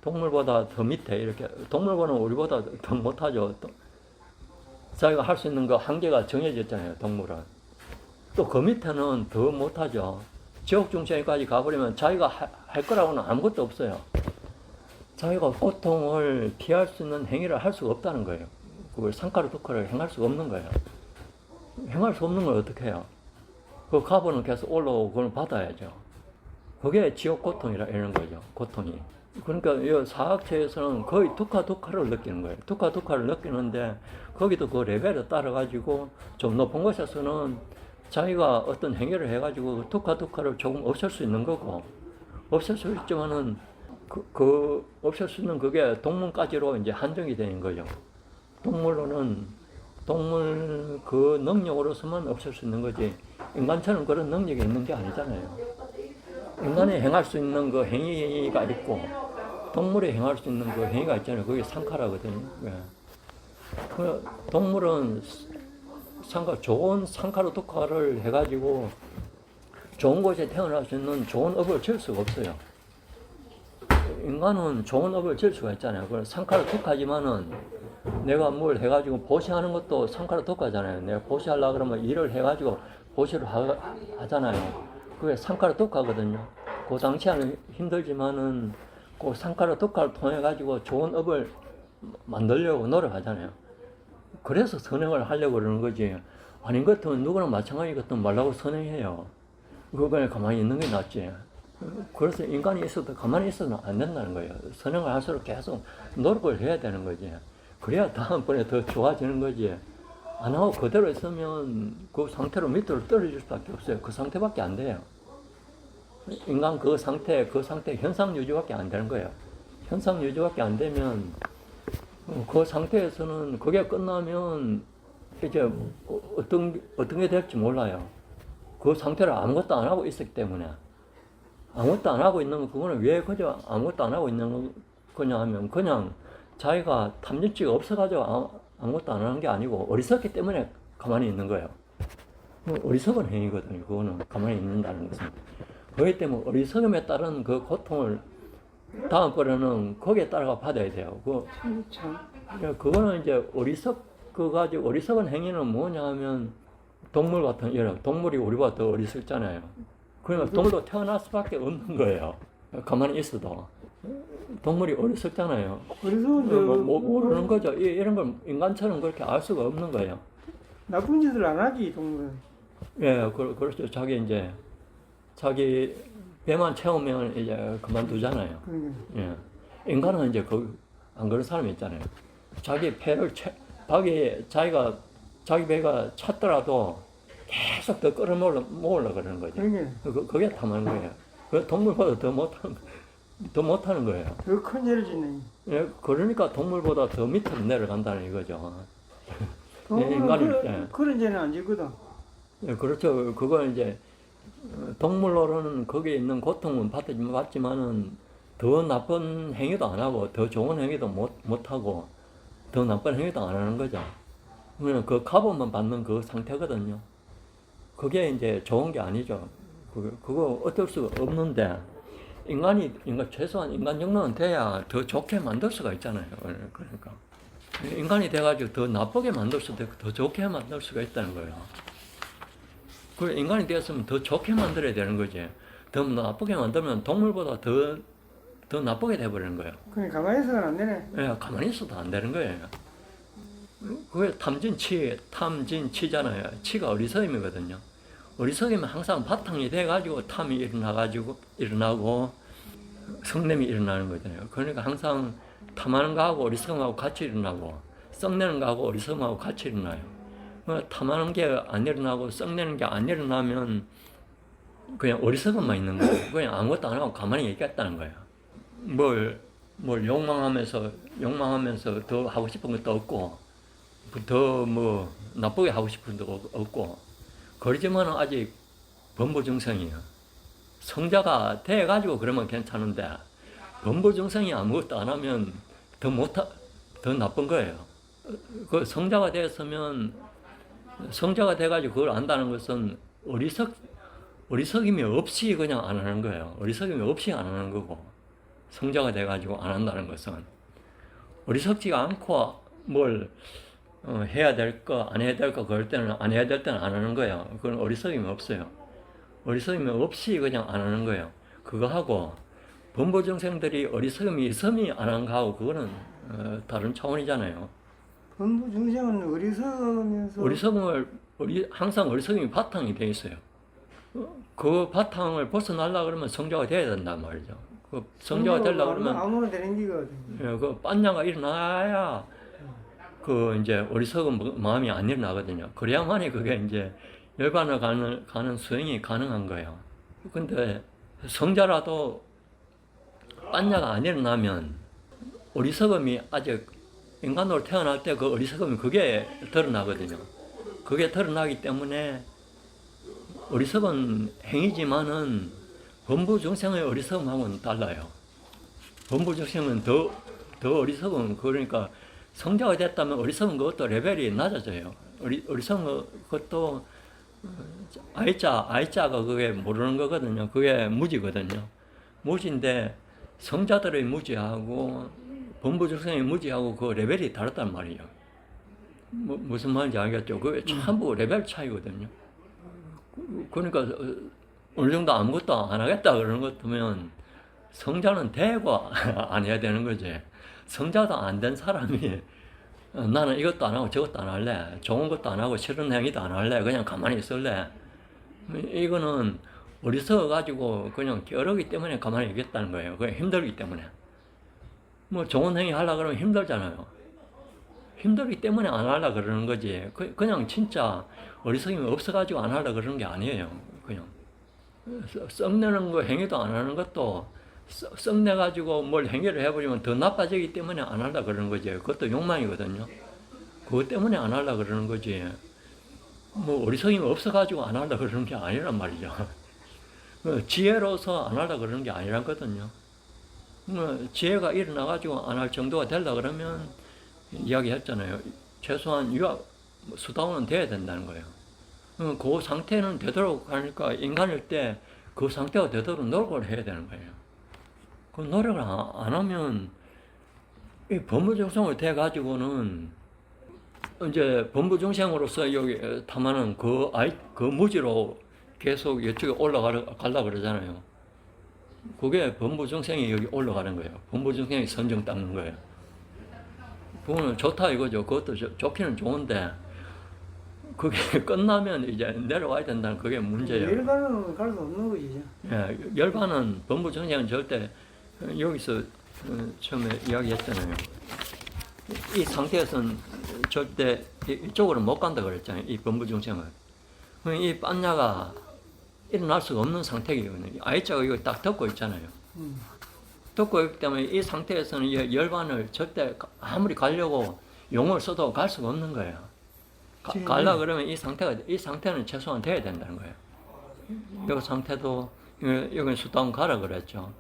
동물보다 더 밑에 이렇게 동물보다는 우리보다 더 못하죠. 자기가 할 수 있는 거 한계가 정해졌잖아요. 동물은. 또 그 밑에는 더 못하죠. 지옥 중생까지 가버리면 자기가 할 거라고는 아무것도 없어요. 자기가 고통을 피할 수 있는 행위를 할 수가 없다는 거예요. 그걸 상카라 두카를 행할 수가 없는 거예요. 행할 수 없는 걸 어떻게 해요? 그 가보는 계속 올라오고 그걸 받아야죠. 그게 지옥 고통이라 이런 거죠. 고통이. 그러니까 이 사학체에서는 거의 두카를 느끼는 거예요. 두카를 느끼는데 거기도 그 레벨에 따라 가지고 좀 높은 곳에서는 자기가 어떤 행위를 해가지고 두카를 조금 없앨 수 있는 거고, 없앨 수 있지만은 그 없앨 수 있는 그게 동물까지로 이제 한정이 되는 거죠. 동물 그 능력으로서만 없앨 수 있는 거지, 인간처럼 그런 능력이 있는 게 아니잖아요. 인간이 행할 수 있는 그 행위가 있고, 동물이 행할 수 있는 그 행위가 있잖아요. 그게 상카라거든요. 예. 그 동물은 좋은 상카라 두카를 해가지고 좋은 곳에 태어날 수 있는 좋은 업을 질 수가 없어요. 인간은 좋은 업을 질 수가 있잖아요. 그건 상카라 두카지만은 내가 뭘 해가지고 보시하는 것도 상카라 두카잖아요. 내가 보시하려고 그러면 일을 해가지고 보시를 하잖아요. 그게 상카라 두카거든요. 그 당시에는 힘들지만은 그 상카라 두카를 통해가지고 좋은 업을 만들려고 노력하잖아요. 그래서 선행을 하려고 그러는 거지. 아닌 것 같으면 누구나 마찬가지 같으면 말라고 선행해요. 그거에 가만히 있는 게 낫지. 그래서 인간이 있어도 가만히 있어도 안 된다는 거예요. 선행을 할수록 계속 노력을 해야 되는 거지. 그래야 다음번에 더 좋아지는 거지. 안 하고 그대로 있으면 그 상태로 밑으로 떨어질 수밖에 없어요. 그 상태밖에 안 돼요. 인간 그 상태 현상 유지밖에 안 되는 거예요. 현상 유지밖에 안 되면 그 상태에서는 그게 끝나면 이제 어떤 게 될지 몰라요. 그 상태를 아무것도 안 하고 있었기 때문에. 아무것도 안 하고 있는 거, 그거는 왜 그저 아무것도 안 하고 있는 거냐 하면 그냥 자기가 탐진치가 없어가지고 아무것도 안 하는 게 아니고 어리석기 때문에 가만히 있는 거예요. 어리석은 행위거든요. 그거는 가만히 있는다는 것은. 그렇기 때문에 어리석음에 따른 그 고통을 다음번에는 거기에 따라가 받아야 돼요. 그거는 이제 어리석은 행위는 뭐냐 하면 동물 같은, 동물이 우리보다 더 어리석잖아요. 그러니까 동물도 태어날 수밖에 없는 거예요. 가만히 있어도. 동물이 어리석잖아요. 그래서 모르는 거죠. 이런 걸 인간처럼 그렇게 알 수가 없는 거예요. 나쁜 짓을 안 하지 동물은. 예, 그렇죠. 자기 배만 채우면 이제 그만두잖아요. 그러니까. 예. 인간은 이제 안 그런 사람이 있잖아요. 자기 자기 배가 찼더라도 계속 더 끌어모으려고 그러는 거죠. 그러니까 그게 탐하는 거예요. 그 동물보다 더 못하는 거예요. 더 큰 죄를 짓네. 예, 그러니까 동물보다 더 밑으로 내려간다는 이거죠. 동물은 그런 죄는 안 짓거든. 예, 그렇죠. 그건 이제 동물로는 거기에 있는 고통은 받지만은 더 나쁜 행위도 안 하고 더 좋은 행위도 못 하고 더 나쁜 행위도 안 하는 거죠. 그냥 그 값만 받는 그 상태거든요. 그게 이제 좋은 게 아니죠. 그거 어쩔 수가 없는데 최소한 인간 정도는 돼야 더 좋게 만들 수가 있잖아요. 그러니까 인간이 돼가지고 더 나쁘게 만들 수도 있고 더 좋게 만들 수가 있다는 거예요. 그 인간이 되었으면 더 좋게 만들어야 되는 거지. 더 나쁘게 만들면 동물보다 더 나쁘게 돼버리는 거예요. 그냥 가만히 있어서는 안 되네. 예, 가만히 있어도 안 되는 거예요. 그게 탐진치잖아요. 치가 어리석임이거든요. 어리석이면 항상 바탕이 돼가지고 탐이 일어나고 성냄이 일어나는 거잖아요. 그러니까 항상 탐하는 거하고 어리석음하고 같이 일어나고 썩내는 거하고 어리석음하고 같이 일어나요. 탐하는 게 안 일어나고 썩내는 게 안 일어나면 그냥 어리석음만 있는 거예요. 그냥 아무것도 안 하고 가만히 있겠다는 거예요. 뭘 욕망하면서 더 하고 싶은 것도 없고 더 나쁘게 하고 싶은 것도 없고 그러지만 아직 범부정성이에요. 성자가 돼가지고 그러면 괜찮은데 범부정성이 아무것도 안 하면 더 나쁜 거예요. 그 성자가 됐으면 성자가 돼가지고 그걸 안다는 것은 어리석임이 없이 그냥 안 하는 거예요. 어리석임이 없이 안 하는 거고 성자가 돼가지고 안 한다는 것은 어리석지가 않고 뭘 해야 될 거, 안 해야 될 거, 그럴 때는 안 해야 될 때는 안 하는 거예요. 그건 어리석임이 없어요. 어리석임이 없이 그냥 안 하는 거예요. 그거 하고 범보정생들이 어리석임이 있으면 안 하는 거하고 그거는 다른 차원이잖아요. 범부중생은 어리석으면서 항상 어리석임이 바탕이 돼 있어요. 그 바탕을 벗어나려고 그러면 성자가 돼야 된단 말이죠. 그 성자가 되려고 그러면 아무나 되는 기거든. 그 빤냐가 일어나야 그 이제 어리석은 마음이 안 일어나거든요. 그래야만이 그게 이제 열반을 가는 수행이 가능한 거예요. 근데 성자라도 빤냐가 안 일어나면 어리석음이 아직 인간으로 태어날 때 그 어리석음이 그게 드러나거든요. 그게 드러나기 때문에 어리석은 행위지만은 범부중생의 어리석음하고는 달라요. 범부중생은 더 어리석은 그러니까 성자가 됐다면 어리석은 것도 레벨이 낮아져요. 어리석은 것도 아이자가 그게 모르는 거거든요. 그게 무지거든요. 무지인데 성자들의 무지하고 범부중생의 무지하고 그 레벨이 다르단 말이에요. 무슨 말인지 알겠죠? 그게 전부 레벨 차이거든요. 그러니까 어느 정도 아무것도 안 하겠다 그러는 것 같으면 성자는 되고 안 해야 되는 거지. 성자도 안 된 사람이 나는 이것도 안 하고 저것도 안 할래. 좋은 것도 안 하고 싫은 행위도 안 할래. 그냥 가만히 있을래. 이거는 어리석어가지고 그냥 게으르기 때문에 가만히 있겠다는 거예요. 그냥 힘들기 때문에. 좋은 행위 하려고 그러면 힘들잖아요. 힘들기 때문에 안 하려고 그러는 거지. 그냥 진짜 어리석임이 없어가지고 안 하려고 그러는 게 아니에요. 그냥. 썩내는 거 행위도 안 하는 것도 썩내가지고 뭘 행위를 해버리면 더 나빠지기 때문에 안 하려고 그러는 거지. 그것도 욕망이거든요. 그것 때문에 안 하려고 그러는 거지. 어리석임이 없어가지고 안 하려고 그러는 게 아니란 말이죠. 지혜로서 안 하려고 그러는 게 아니라거든요. 지혜가 일어나가지고 안 할 정도가 되려고 그러면 이야기했잖아요. 최소한 수다원은 돼야 된다는 거예요. 그 상태는 되도록 하니까 인간일 때 그 상태가 되도록 노력을 해야 되는 거예요. 그 노력을 안 하면 이 범부중생을 돼가지고는 이제 범부중생으로서 여기 탐하는 그 무지로 계속 이쪽에 올라가려고 그러잖아요. 그게 범부중생이 여기 올라가는 거예요. 범부중생이 선정 닦는 거예요. 그거는 좋다 이거죠. 그것도 좋기는 좋은데 그게 끝나면 이제 내려와야 된다는 그게 문제예요. 열반은 갈 수 없는 거지. 예, 열반은 범부중생은 절대 여기서 처음에 이야기했잖아요. 이 상태에서는 절대 이쪽으로 못 간다 그랬잖아요. 이 범부중생은. 이 빤냐가 일어날 수가 없는 상태이거든요. I자가 이거 딱 덮고 있잖아요. 덮고 있기 때문에 이 상태에서는 이 열반을 절대 아무리 가려고 용을 써도 갈 수가 없는 거예요. 가려 그러면 이 상태는 최소한 돼야 된다는 거예요. 이 상태도 여기 수다운 가라 그랬죠.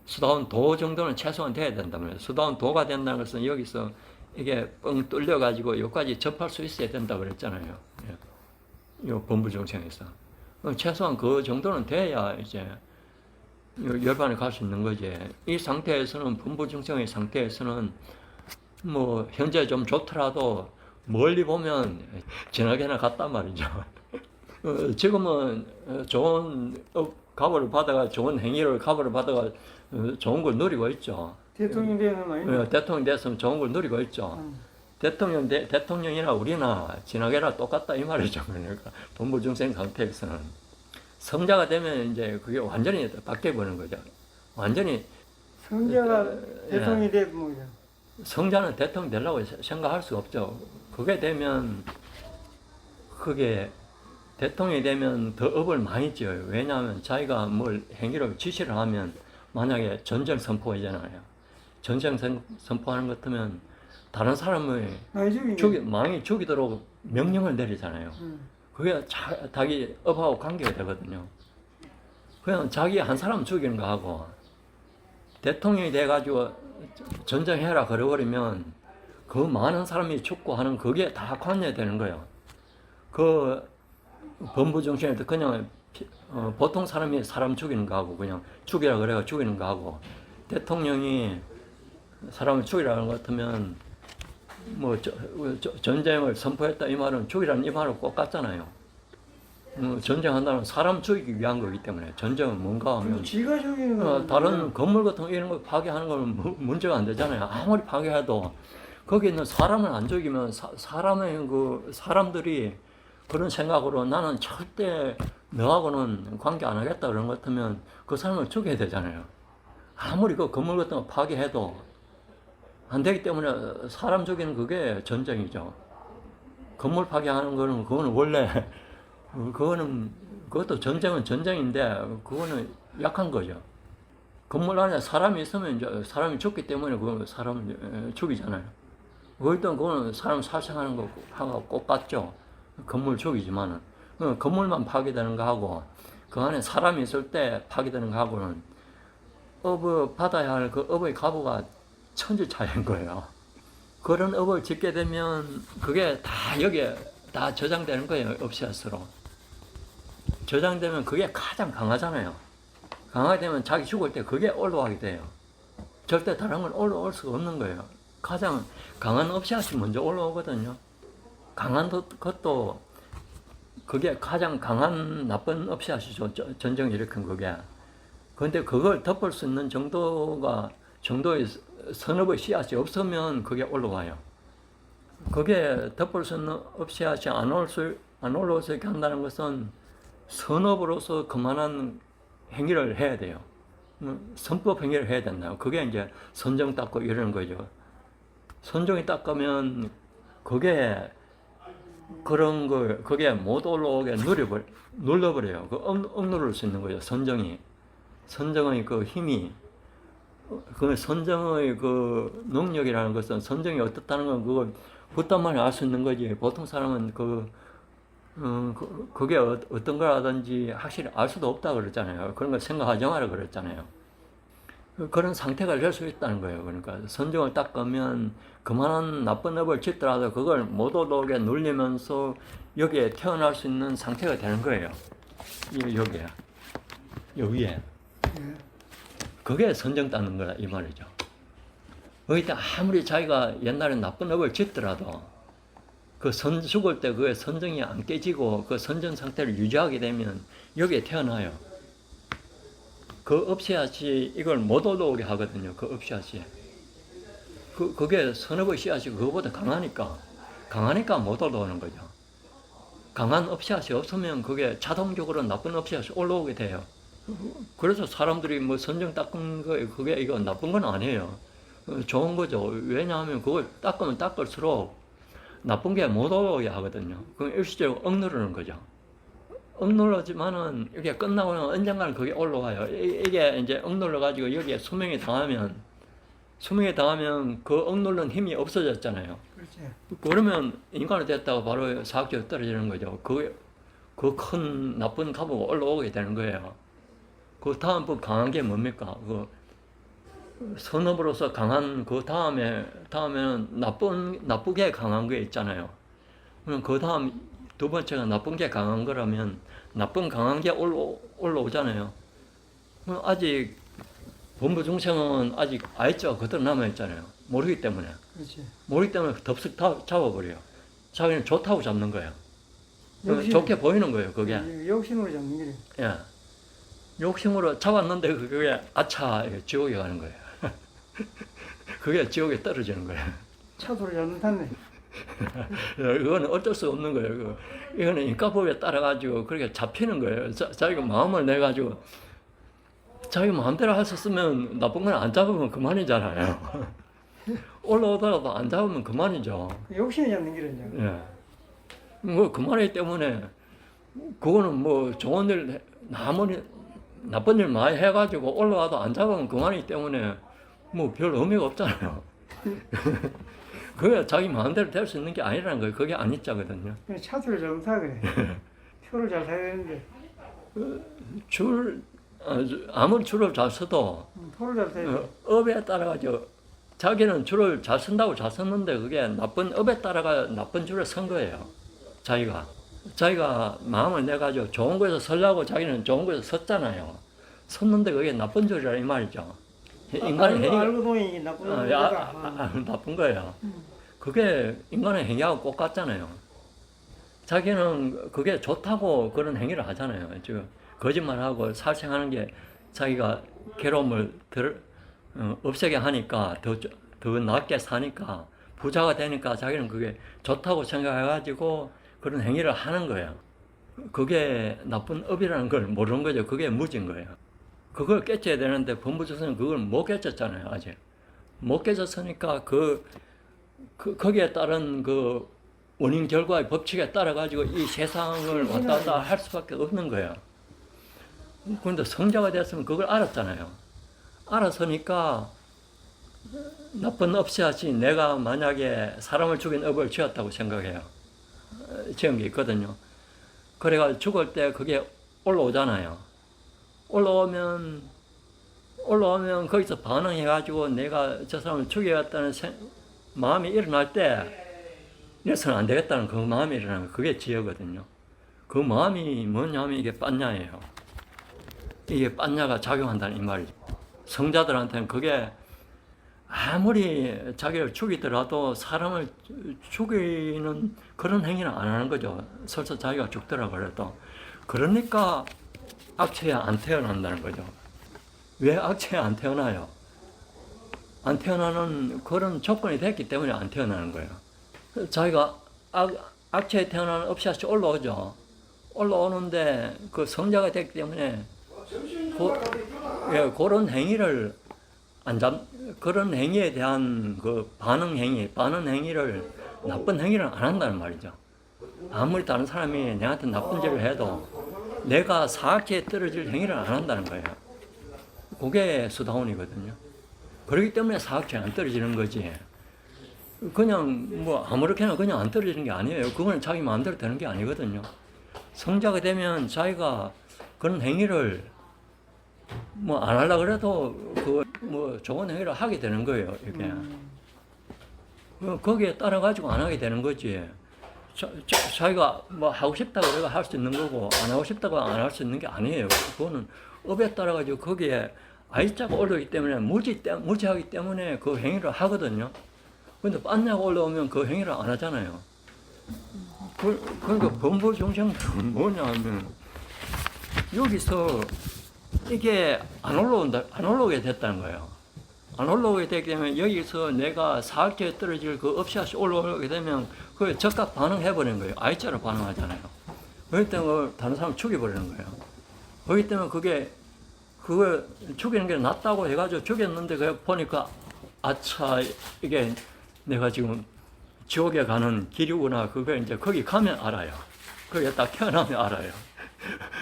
수다운 도 정도는 최소한 돼야 된다면 수다운 도가 된다는 것은 여기서 이게 뻥 뚫려 가지고 여기까지 접할 수 있어야 된다 그랬잖아요. 이 범부중생에서 최소한 그 정도는 돼야 이제 열반에 갈 수 있는 거지. 이 상태에서는 범부중생의 상태에서는 뭐 현재 좀 좋더라도 멀리 보면 지나게나 갔단 말이죠. 지금은 좋은 갑을 받아가 좋은 행위를 갑을 받아가 좋은 걸 누리고 있죠. 대통령 되는 거 아니야? 대통령 됐으면 좋은 걸 누리고 있죠. 대통령이나 우리나 지나게나 똑같다 이 말이죠. 그러니까 범부중생 상태에서는 성자가 되면 이제 그게 완전히 바뀌어 버리는 거죠. 완전히 성자가 예. 대통령이 되면 뭐야? 성자는 대통령 되려고 생각할 수가 없죠. 그게 되면 그게 대통령이 되면 더 업을 많이 지어요. 왜냐하면 자기가 뭘 행위를 지시를 하면 만약에 전쟁 선포이잖아요. 전쟁 선포하는 것 같으면 다른 사람을 많이 죽이도록 명령을 내리잖아요. 그게 자기 업하고 관계가 되거든요. 그냥 자기 한 사람 죽이는 거 하고 대통령이 돼가지고 전쟁해라 그래버리면 그 많은 사람이 죽고 하는 그게 다 관여되는 거예요. 그 범부중생에도 그냥 보통 사람이 사람 죽이는 거 하고 그냥 죽이라 그래가 죽이는 거 하고 대통령이 사람을 죽이라는 것 같으면 뭐 전쟁을 선포했다 이 말은 죽이라는 이 말은 똑같잖아요. 전쟁한다는 사람 죽이기 위한 거기 때문에 전쟁은 뭔가 하면 지가 죽이는 거 다른 건물 같은 거 이런 거 파괴하는 건 문제가 안 되잖아요. 아무리 파괴해도 거기 있는 사람을 안 죽이면 사람의 그 사람들이 그런 생각으로 나는 절대 너하고는 관계 안 하겠다 그런 것 같으면 그 사람을 죽여야 되잖아요. 아무리 그 건물 같은 거 파괴해도 안 되기 때문에 사람 죽이는 그게 전쟁이죠. 건물 파괴하는 거는 그거는 원래 그것도 전쟁은 전쟁인데 그거는 약한 거죠. 건물 안에 사람이 있으면 이제 사람이 죽기 때문에 그 사람을 죽이잖아요. 일단 그거는 사람 살생하는 거하고 똑같죠. 건물 죽이지만은 건물만 파괴되는 거 하고 그 안에 사람이 있을 때 파괴되는 거 하고는 업을 받아야 할 그 업의 가부가 천지 차이인 거예요. 그런 업을 짓게 되면 그게 다 여기에 다 저장되는 거예요. 업시아스로. 저장되면 그게 가장 강하잖아요. 강하게 되면 자기 죽을 때 그게 올라가게 돼요. 절대 다른 건 올라올 수가 없는 거예요. 가장 강한 업시아스 먼저 올라오거든요. 강한 것도 그게 가장 강한 나쁜 업시아스죠. 전쟁을 일으킨 그게. 그런데 그걸 덮을 수 있는 정도의 선업의 씨앗이 없으면 그게 올라와요. 그게 덮을 수 있는 씨앗이 안 올라올 수 있게 한다는 것은 선업으로서 그만한 행위를 해야 돼요. 선법 행위를 해야 된다. 그게 이제 선정 닦고 이러는 거죠. 선정이 닦으면 그게 그런 걸 그게 못 올라오게 눌러버려요. 그 억누를 수 있는 거죠. 선정의 그 힘이. 그 선정의 그 능력이라는 것은 선정이 어떻다는 건 그걸 붙단만에 알 수 있는 거지. 보통 사람은 그게 어떤 거라든지 확실히 알 수도 없다 그랬잖아요. 그런 걸 생각하지 마라 그랬잖아요. 그런 상태가 될 수 있다는 거예요. 그러니까 선정을 닦으면 그만한 나쁜 업을 짓더라도 그걸 못 올라오게 눌리면서 여기에 태어날 수 있는 상태가 되는 거예요. 여기에. 여기에. 그게 선정 닦는 거라 이 말이죠. 거기다 아무리 자기가 옛날에 나쁜 업을 짓더라도 죽을 때 그게 선정이 안 깨지고 그 선정 상태를 유지하게 되면 여기에 태어나요. 그 업씨앗이 이걸 못 올라오게 하거든요. 그 업씨앗이. 그게 서너 번 씨앗이 그거보다 강하니까 못 올라오는 거죠. 강한 업씨앗이 없으면 그게 자동적으로 나쁜 업씨앗이 올라오게 돼요. 그래서 사람들이 뭐 선정 닦은 거에 그게 이거 나쁜 건 아니에요. 좋은 거죠. 왜냐하면 그걸 닦으면 닦을수록 나쁜 게 못 올라오게 하거든요. 그럼 일시적으로 억누르는 거죠. 억눌러지만은 이게 끝나고 나면 언젠가는 그게 올라와요. 이게 이제 억눌러가지고 여기에 수명이 당하면 그 억누른 힘이 없어졌잖아요. 그렇지. 그러면 인간이 됐다고 바로 사학적으로 떨어지는 거죠. 그 큰 나쁜 가부가 올라오게 되는 거예요. 그 다음 번 강한 게 뭡니까? 그 선업으로서 강한 그 다음에는 나쁘게 강한 게 있잖아요. 그럼 그 다음 두 번째가 나쁜 게 강한 거라면 나쁜 강한 게 올라오잖아요. 그럼 아직 범부 중생은 아직 아이자가 그대로 남아있잖아요. 모르기 때문에. 그렇지. 모르기 때문에 덥석 잡아버려요. 자기는 좋다고 잡는 거예요. 욕심. 좋게 보이는 거예요, 그게. 욕심으로 잡는 거래. 예. 욕심으로 잡았는데 그게 아차, 지옥에 가는 거예요. 그게 지옥에 떨어지는 거예요. 차도를 잘못 탔네. 이거는 어쩔 수 없는 거예요. 이거는 인과법에 따라가지고 그렇게 잡히는 거예요. 자기가 마음을 내가지고 자기 마음대로 할 수 있으면 나쁜 건 안 잡으면 그만이잖아요. 올라오더라도 안 잡으면 그만이죠. 욕심이 잡는 거래. 이제. 예. 뭐 그만이기 때문에 그거는 뭐 좋은 일 아무리 나쁜 일 많이 해가지고 올라와도 안 잡으면 그만이기 때문에 뭐 별 의미가 없잖아요. 그게 자기 마음대로 될 수 있는 게 아니라는 거예요. 그게 아니자거든요. 차도를 잘못 타 그래. 표를 잘 타야 되는데. 아무리 줄을 잘 써도 표를 잘 타야 돼. 업에 따라가지고 자기는 줄을 잘 쓴다고 잘 썼는데 그게 나쁜 업에 따라가 나쁜 줄을 쓴 거예요. 자기가 마음을 내가지고 좋은 거에서 쓰려고 자기는 좋은 거에서 썼잖아요. 썼는데 그게 나쁜 줄이라 이 말이죠. 인간의 행위가 알고 보니 나쁜 거다. 나쁜 거예요. 그게 인간의 행위하고 똑같잖아요. 자기는 그게 좋다고 그런 행위를 하잖아요. 지금 거짓말하고 살생하는 게 자기가 괴로움을 없애게 하니까 더 낫게 사니까 부자가 되니까 자기는 그게 좋다고 생각해가지고 그런 행위를 하는 거예요. 그게 나쁜 업이라는 걸 모르는 거죠. 그게 무지인 거예요. 그걸 깨쳐야 되는데 범부조선은 그걸 못 깨쳤잖아요. 아직 못 깨쳤으니까 거기에 따른 그 원인 결과의 법칙에 따라 가지고 이 세상을 왔다 갔다 할 수밖에 없는 거예요. 그런데 성자가 됐으면 그걸 알았잖아요. 알았으니까 나쁜 업씨앗이 내가 만약에 사람을 죽인 업을 지었다고 생각해요. 지은 게 있거든요. 그래가지고 죽을 때 그게 올라오잖아요. 올라오면 거기서 반응해가지고 내가 저 사람을 죽여야겠다는 마음이 일어날 때 이래서는 안 되겠다는 그 마음이 일어나면 그게 지혜거든요. 그 마음이 뭐냐면 이게 빤냐예요. 이게 빤냐가 작용한다는 이 말이죠. 성자들한테는 그게 아무리 자기를 죽이더라도 사람을 죽이는 그런 행위는 안 하는 거죠. 설사 자기가 죽더라 그래도. 그러니까 악체에 안 태어난다는 거죠. 왜 악체에 안 태어나요? 안 태어나는 그런 조건이 됐기 때문에 안 태어나는 거예요. 자기가 악체에 태어나는 업씨앗이 올라오죠. 올라오는데 그 성자가 됐기 때문에 그런 행위를 그런 행위에 대한 그 반응 행위를 나쁜 행위를 안 한다는 말이죠. 아무리 다른 사람이 내한테 나쁜 짓을 해도 내가 사악체에 떨어질 행위를 안 한다는 거예요. 그게 수다원이거든요. 그렇기 때문에 사악체에 안 떨어지는 거지. 그냥 뭐 아무렇게나 그냥 안 떨어지는 게 아니에요. 그거는 자기 마음대로 되는 게 아니거든요. 성자가 되면 자기가 그런 행위를 뭐 안 하려고 그래도 뭐 좋은 행위를 하게 되는 거예요. 이게. 거기에 따라 가지고 안 하게 되는 거지. 자기가 뭐 하고 싶다고 내가 할 수 있는 거고 안 하고 싶다고 안 할 수 있는 게 아니에요. 그거는 업에 따라 가지고 거기에 아이자가 올라오기 때문에 무지하기 때문에 그 행위를 하거든요. 근데 빤냐가 올라오면 그 행위를 안 하잖아요. 그러니까 범부 중생은 뭐냐 하면 여기서 이게 안 올라오게 됐다는 거예요. 안 올라오게 되기 때문에 여기서 내가 사각지에 떨어질 그 업샷이 올라오게 되면 그 즉각 반응해버리는 거예요. I자로 반응하잖아요. 그렇기 때문에 다른 사람 죽여버리는 거예요. 그렇기 때문에 그걸 죽이는 게 낫다고 해가지고 죽였는데 그 보니까 아차 이게 내가 지금 지옥에 가는 길이구나. 그거 이제 거기 가면 알아요. 거기에 딱 태어나면 알아요.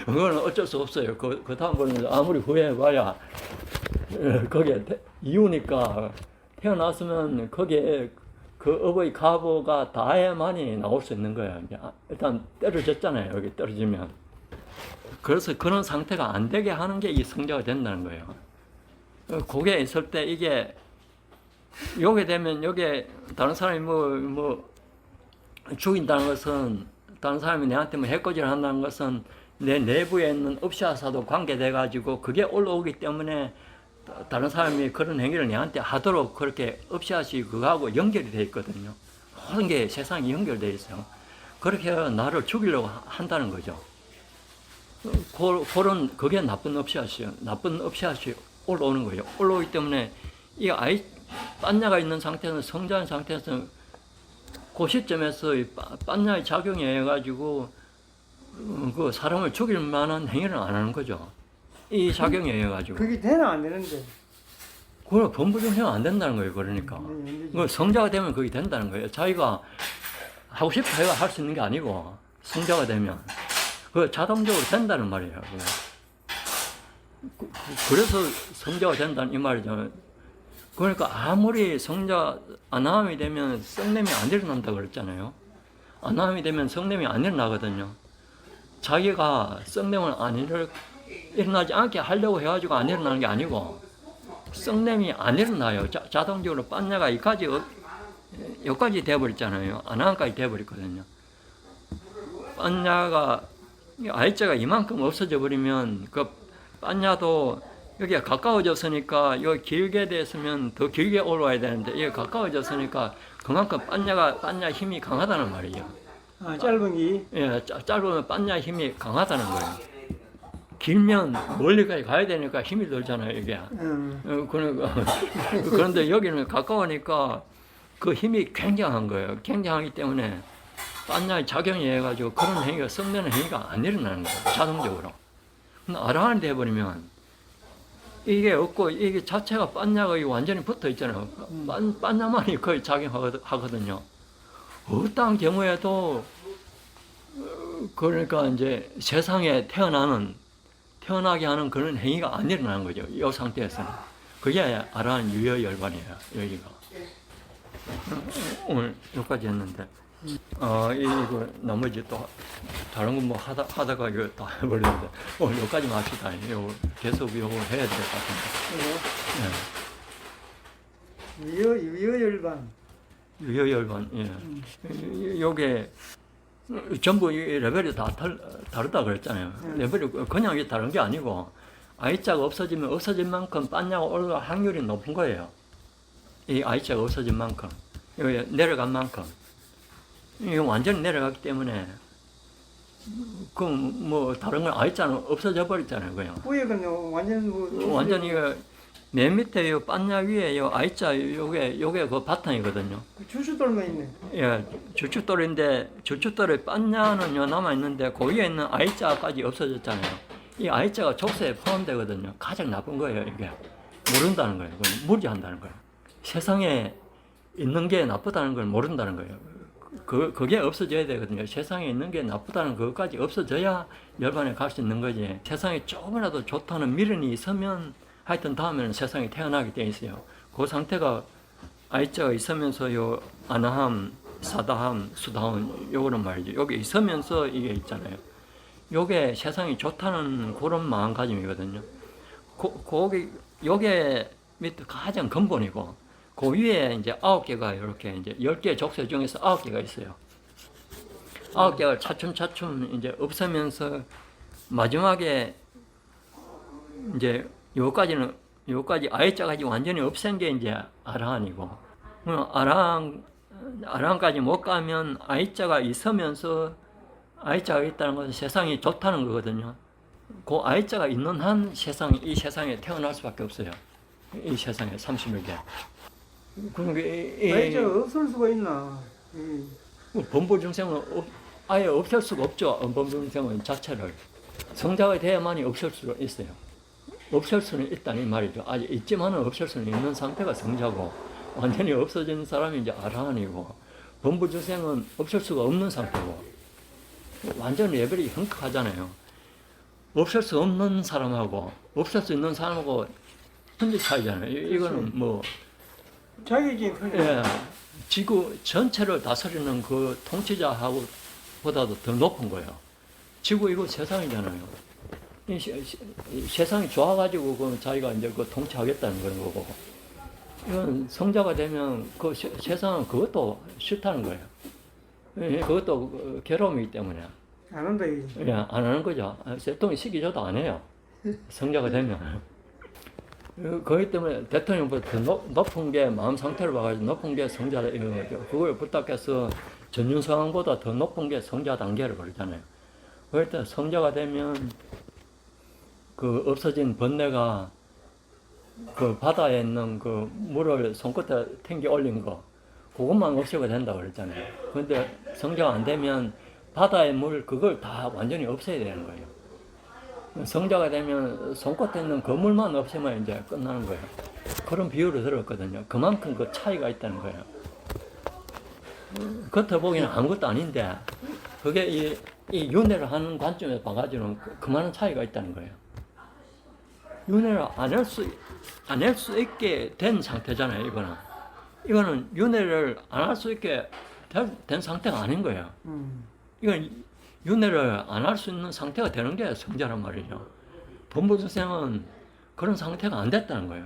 그거는 어쩔 수 없어요. 그 다음번에 아무리 후회해봐야 거기에 이유니까 태어났으면 거기에 그 어버이 가보가 다해만이 나올 수 있는 거예요. 일단 떨어졌잖아요. 여기 떨어지면. 그래서 그런 상태가 안 되게 하는 게 이 성자가 된다는 거예요. 그게 있을 때 이게 요게 되면 요게 다른 사람이 뭐 죽인다는 것은 다른 사람이 내한테 뭐 해코지를 한다는 것은 내 내부에 있는 업샤사도 관계돼 가지고 그게 올라오기 때문에 다른 사람이 그런 행위를 내한테 하도록 그렇게 업샷이 그거하고 연결이 돼 있거든요. 모든 게 세상이 연결돼 있어요. 그렇게 나를 죽이려고 한다는 거죠. 그런 그게 나쁜 업샷이에요. 나쁜 업샷이 올라오는 거예요. 올라오기 때문에 이 빤냐가 있는 상태에서 성장한 상태에서 그 시점에서 빤냐의 작용에 의해 가지고 그 사람을 죽일 만한 행위를 안 하는 거죠. 이 작용에 의해 가지고. 그게 되나 안 되는데. 그걸 범부정하면 안 된다는 거예요. 그러니까. 그 성자가 되면 그게 된다는 거예요. 자기가 하고 싶어 해가 할 수 있는 게 아니고 성자가 되면 그 자동적으로 된다는 말이에요. 그래서 성자가 된다는 이 말이죠. 그러니까 아무리 성자 아나함이 되면 성냄이 안 일어난다고 그랬잖아요. 아나함이 되면 성냄이 안 일어나거든요. 자기가 성냄을 일어나지 않게 하려고 해가지고 안 일어나는 게 아니고 성냄이 안 일어나요. 자동적으로 빤냐가 여기까지 돼버렸잖아요. 아나함까지 돼버렸거든요. 빤냐가 I자가 이만큼 없어져 버리면 그 빤냐도 여기가 가까워졌으니까 여기 길게 됐으면 더 길게 올라와야 되는데 이게 가까워졌으니까 그만큼 빤냐 힘이 강하다는 말이에요. 아, 짧은 기. 예, 짧으면 빤냐 힘이 강하다는 거예요. 길면 멀리까지 가야 되니까 힘이 들잖아요, 이게. 그런데 여기는 가까우니까 그 힘이 굉장한 거예요. 굉장하기 때문에 빤냐의 작용이 해가지고 그런 행위가, 썩내는 행위가 안 일어나는 거예요, 자동적으로. 근데 아라한이 돼버리면 이게 없고, 이게 자체가 빤냐가 완전히 붙어 있잖아요. 빤냐만이 거의 작용하거든요. 어떠한 경우에도, 그러니까 이제 세상에 태어나게 하는 그런 행위가 안 일어나는 거죠. 이 상태에서는. 그게 아라한 유효열반이에요, 여기가. 오늘 여기까지 했는데. 이거 나머지 또 다른 거 뭐 하다가 이거 다 해버렸는데 오늘 여기까지만 합시다. 이거 계속 이거 해야 될 것 같은데. 유효열반. 유효열반. 예. 요게 전부 이 레벨이 다 다르다 그랬잖아요. 레벨이 그냥 이게 다른 게 아니고 I자가 없어지면 없어진 만큼 빤냐가 올라갈 확률이 높은 거예요. 이 I자가 없어진 만큼, 내려간 만큼. 이게 완전히 내려갔기 때문에 그 뭐 다른 건 I자는 없어져 버렸잖아요, 그냥. 위에는 완전 완전히 이거 맨 밑에 요 빤냐 위에 요 I자 요게 그 바탕이거든요. 주춧돌만 있네. 예, 주춧돌인데 주춧돌에 빤냐는 요 남아 있는데 그 위에 있는 I자까지 없어졌잖아요. 이 I자가 족쇄에 포함되거든요. 가장 나쁜 거예요, 이게. 모른다는 거예요. 무지한다는 거예요. 세상에 있는 게 나쁘다는 걸 모른다는 거예요. 그게 없어져야 되거든요. 세상에 있는 게 나쁘다는 그것까지 없어져야 열반에 갈 수 있는 거지. 세상에 조금이라도 좋다는 미련이 있으면 하여튼 다음에는 세상에 태어나게 돼 있어요. 그 상태가 I자가 있으면서 요 아나함, 사다함, 수다함 요거는 말이죠. 여기 있으면서 이게 있잖아요. 요게 세상이 좋다는 그런 마음가짐이거든요. 요게 밑에 가장 근본이고 그 위에 이제 9개가 이렇게 이제 10개 족쇄 중에서 9개가 있어요. 9개가 차츰차츰 이제 없으면서 마지막에 이제 요까지 I자까지 완전히 없앤 게 이제 아라한이고, 아라한까지 못 가면 I자가 있으면서 I자가 있다는 것은 세상이 좋다는 거거든요. 그 I자가 있는 한 이 세상에 태어날 수밖에 없어요. 이 세상에 30여 개. 그러니까 I자가 없을 수가 있나? 범불증생은 아예 없앨 수가 없죠. 범불증생은 자체를. 성자가 돼야만이 없앨 수 있어요. 없앨 수는 있다는 말이죠. 아직 있지만은 없앨 수는 있는 상태가 성자고, 완전히 없어진 사람이 이제 아라한이고, 범불증생은 없앨 수가 없는 상태고, 완전 레벨이 형격하잖아요. 없앨 수 없는 사람하고 없앨 수 있는 사람하고 현재 차이잖아요. 이거는 뭐 자기적인 틀려. 예, 지구 전체를 다스리는 그 통치자하고 보다도 더 높은 거예요. 지구 이거 세상이잖아요. 이 세상이 좋아가지고 그 자기가 이제 그 통치하겠다는 그런 거고, 이건 성자가 되면 그 세상은 그것도 싫다는 거예요. 예, 그것도 괴로움이기 때문에. 안 한다 이거지. 예, 안 하는 거죠. 대통령 시기 줘도 안 해요. 성자가 되면. 그렇기 때문에 대통령보다 더 높은 게 마음 상태를 봐가지고 높은 게 성자다 이런 거죠. 그걸 부탁해서 전륜성왕보다 더 높은 게 성자 단계를 그러잖아요. 그럴 때 성자가 되면 그 없어진 번뇌가 그 바다에 있는 그 물을 손끝에 탱겨 올린 거, 그것만 없애고 된다고 그랬잖아요. 그런데 성자가 안 되면 바다의 물 그걸 다 완전히 없애야 되는 거예요. 성자가 되면 손끝에 있는 그 물만 없애면 이제 끝나는 거예요. 그런 비유를 들었거든요. 그만큼 그 차이가 있다는 거예요. 겉으로 보기에는 아무것도 아닌데 그게 이 윤회를 하는 관점에서 봐가지고는 그만한 차이가 있다는 거예요. 윤회를 안 할 수 있게 된 상태잖아요. 이거는 윤회를 안 할 수 있게 된 상태가 아닌 거예요. 이건 윤회를 안 할 수 있는 상태가 되는 게 성자란 말이죠. 범부증생은 그런 상태가 안 됐다는 거예요.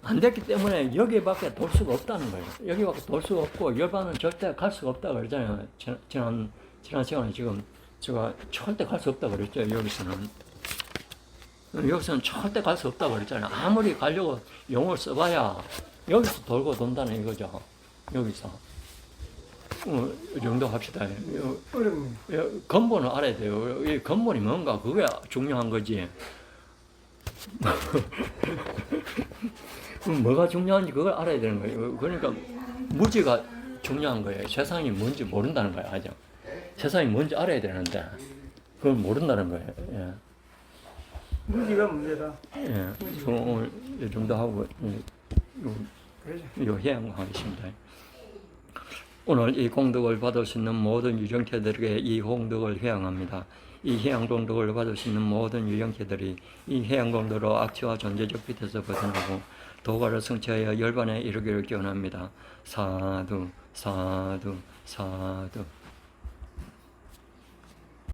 안 됐기 때문에 여기밖에 돌 수가 없다는 거예요. 여기밖에 돌 수가 없고 열반은 절대 갈 수가 없다고 그러잖아요. 지난 시간에 지금 제가 절대 갈 수 없다고 그랬죠. 여기서는 절대 갈 수 없다고 그랬잖아요. 아무리 가려고 용을 써봐야 여기서 돌고 돈다는 이거죠. 여기서. 이 정도 합시다. 어렵네. 근본을 알아야 돼요. 이 근본이 뭔가 그게 중요한 거지. 뭐가 중요한지 그걸 알아야 되는 거예요. 그러니까 무지가 중요한 거예요. 세상이 뭔지 모른다는 거예요. 아직 세상이 뭔지 알아야 되는데 그걸 모른다는 거예요. 예. 무지가 문제다. 예. 오늘 이 정도 하고 그러죠. 요 해양 하겠습니다. 오늘 이 공덕을 받을 수 있는 모든 유정체들에게 이 공덕을 회양합니다. 이 해양 공덕을 받을 수 있는 모든 유정체들이 이 해양 공덕으로 악취와 존재적 빛에서 벗어나고 도가를 성취하여 열반에 이르기를 기원합니다. 사두, 사두, 사두.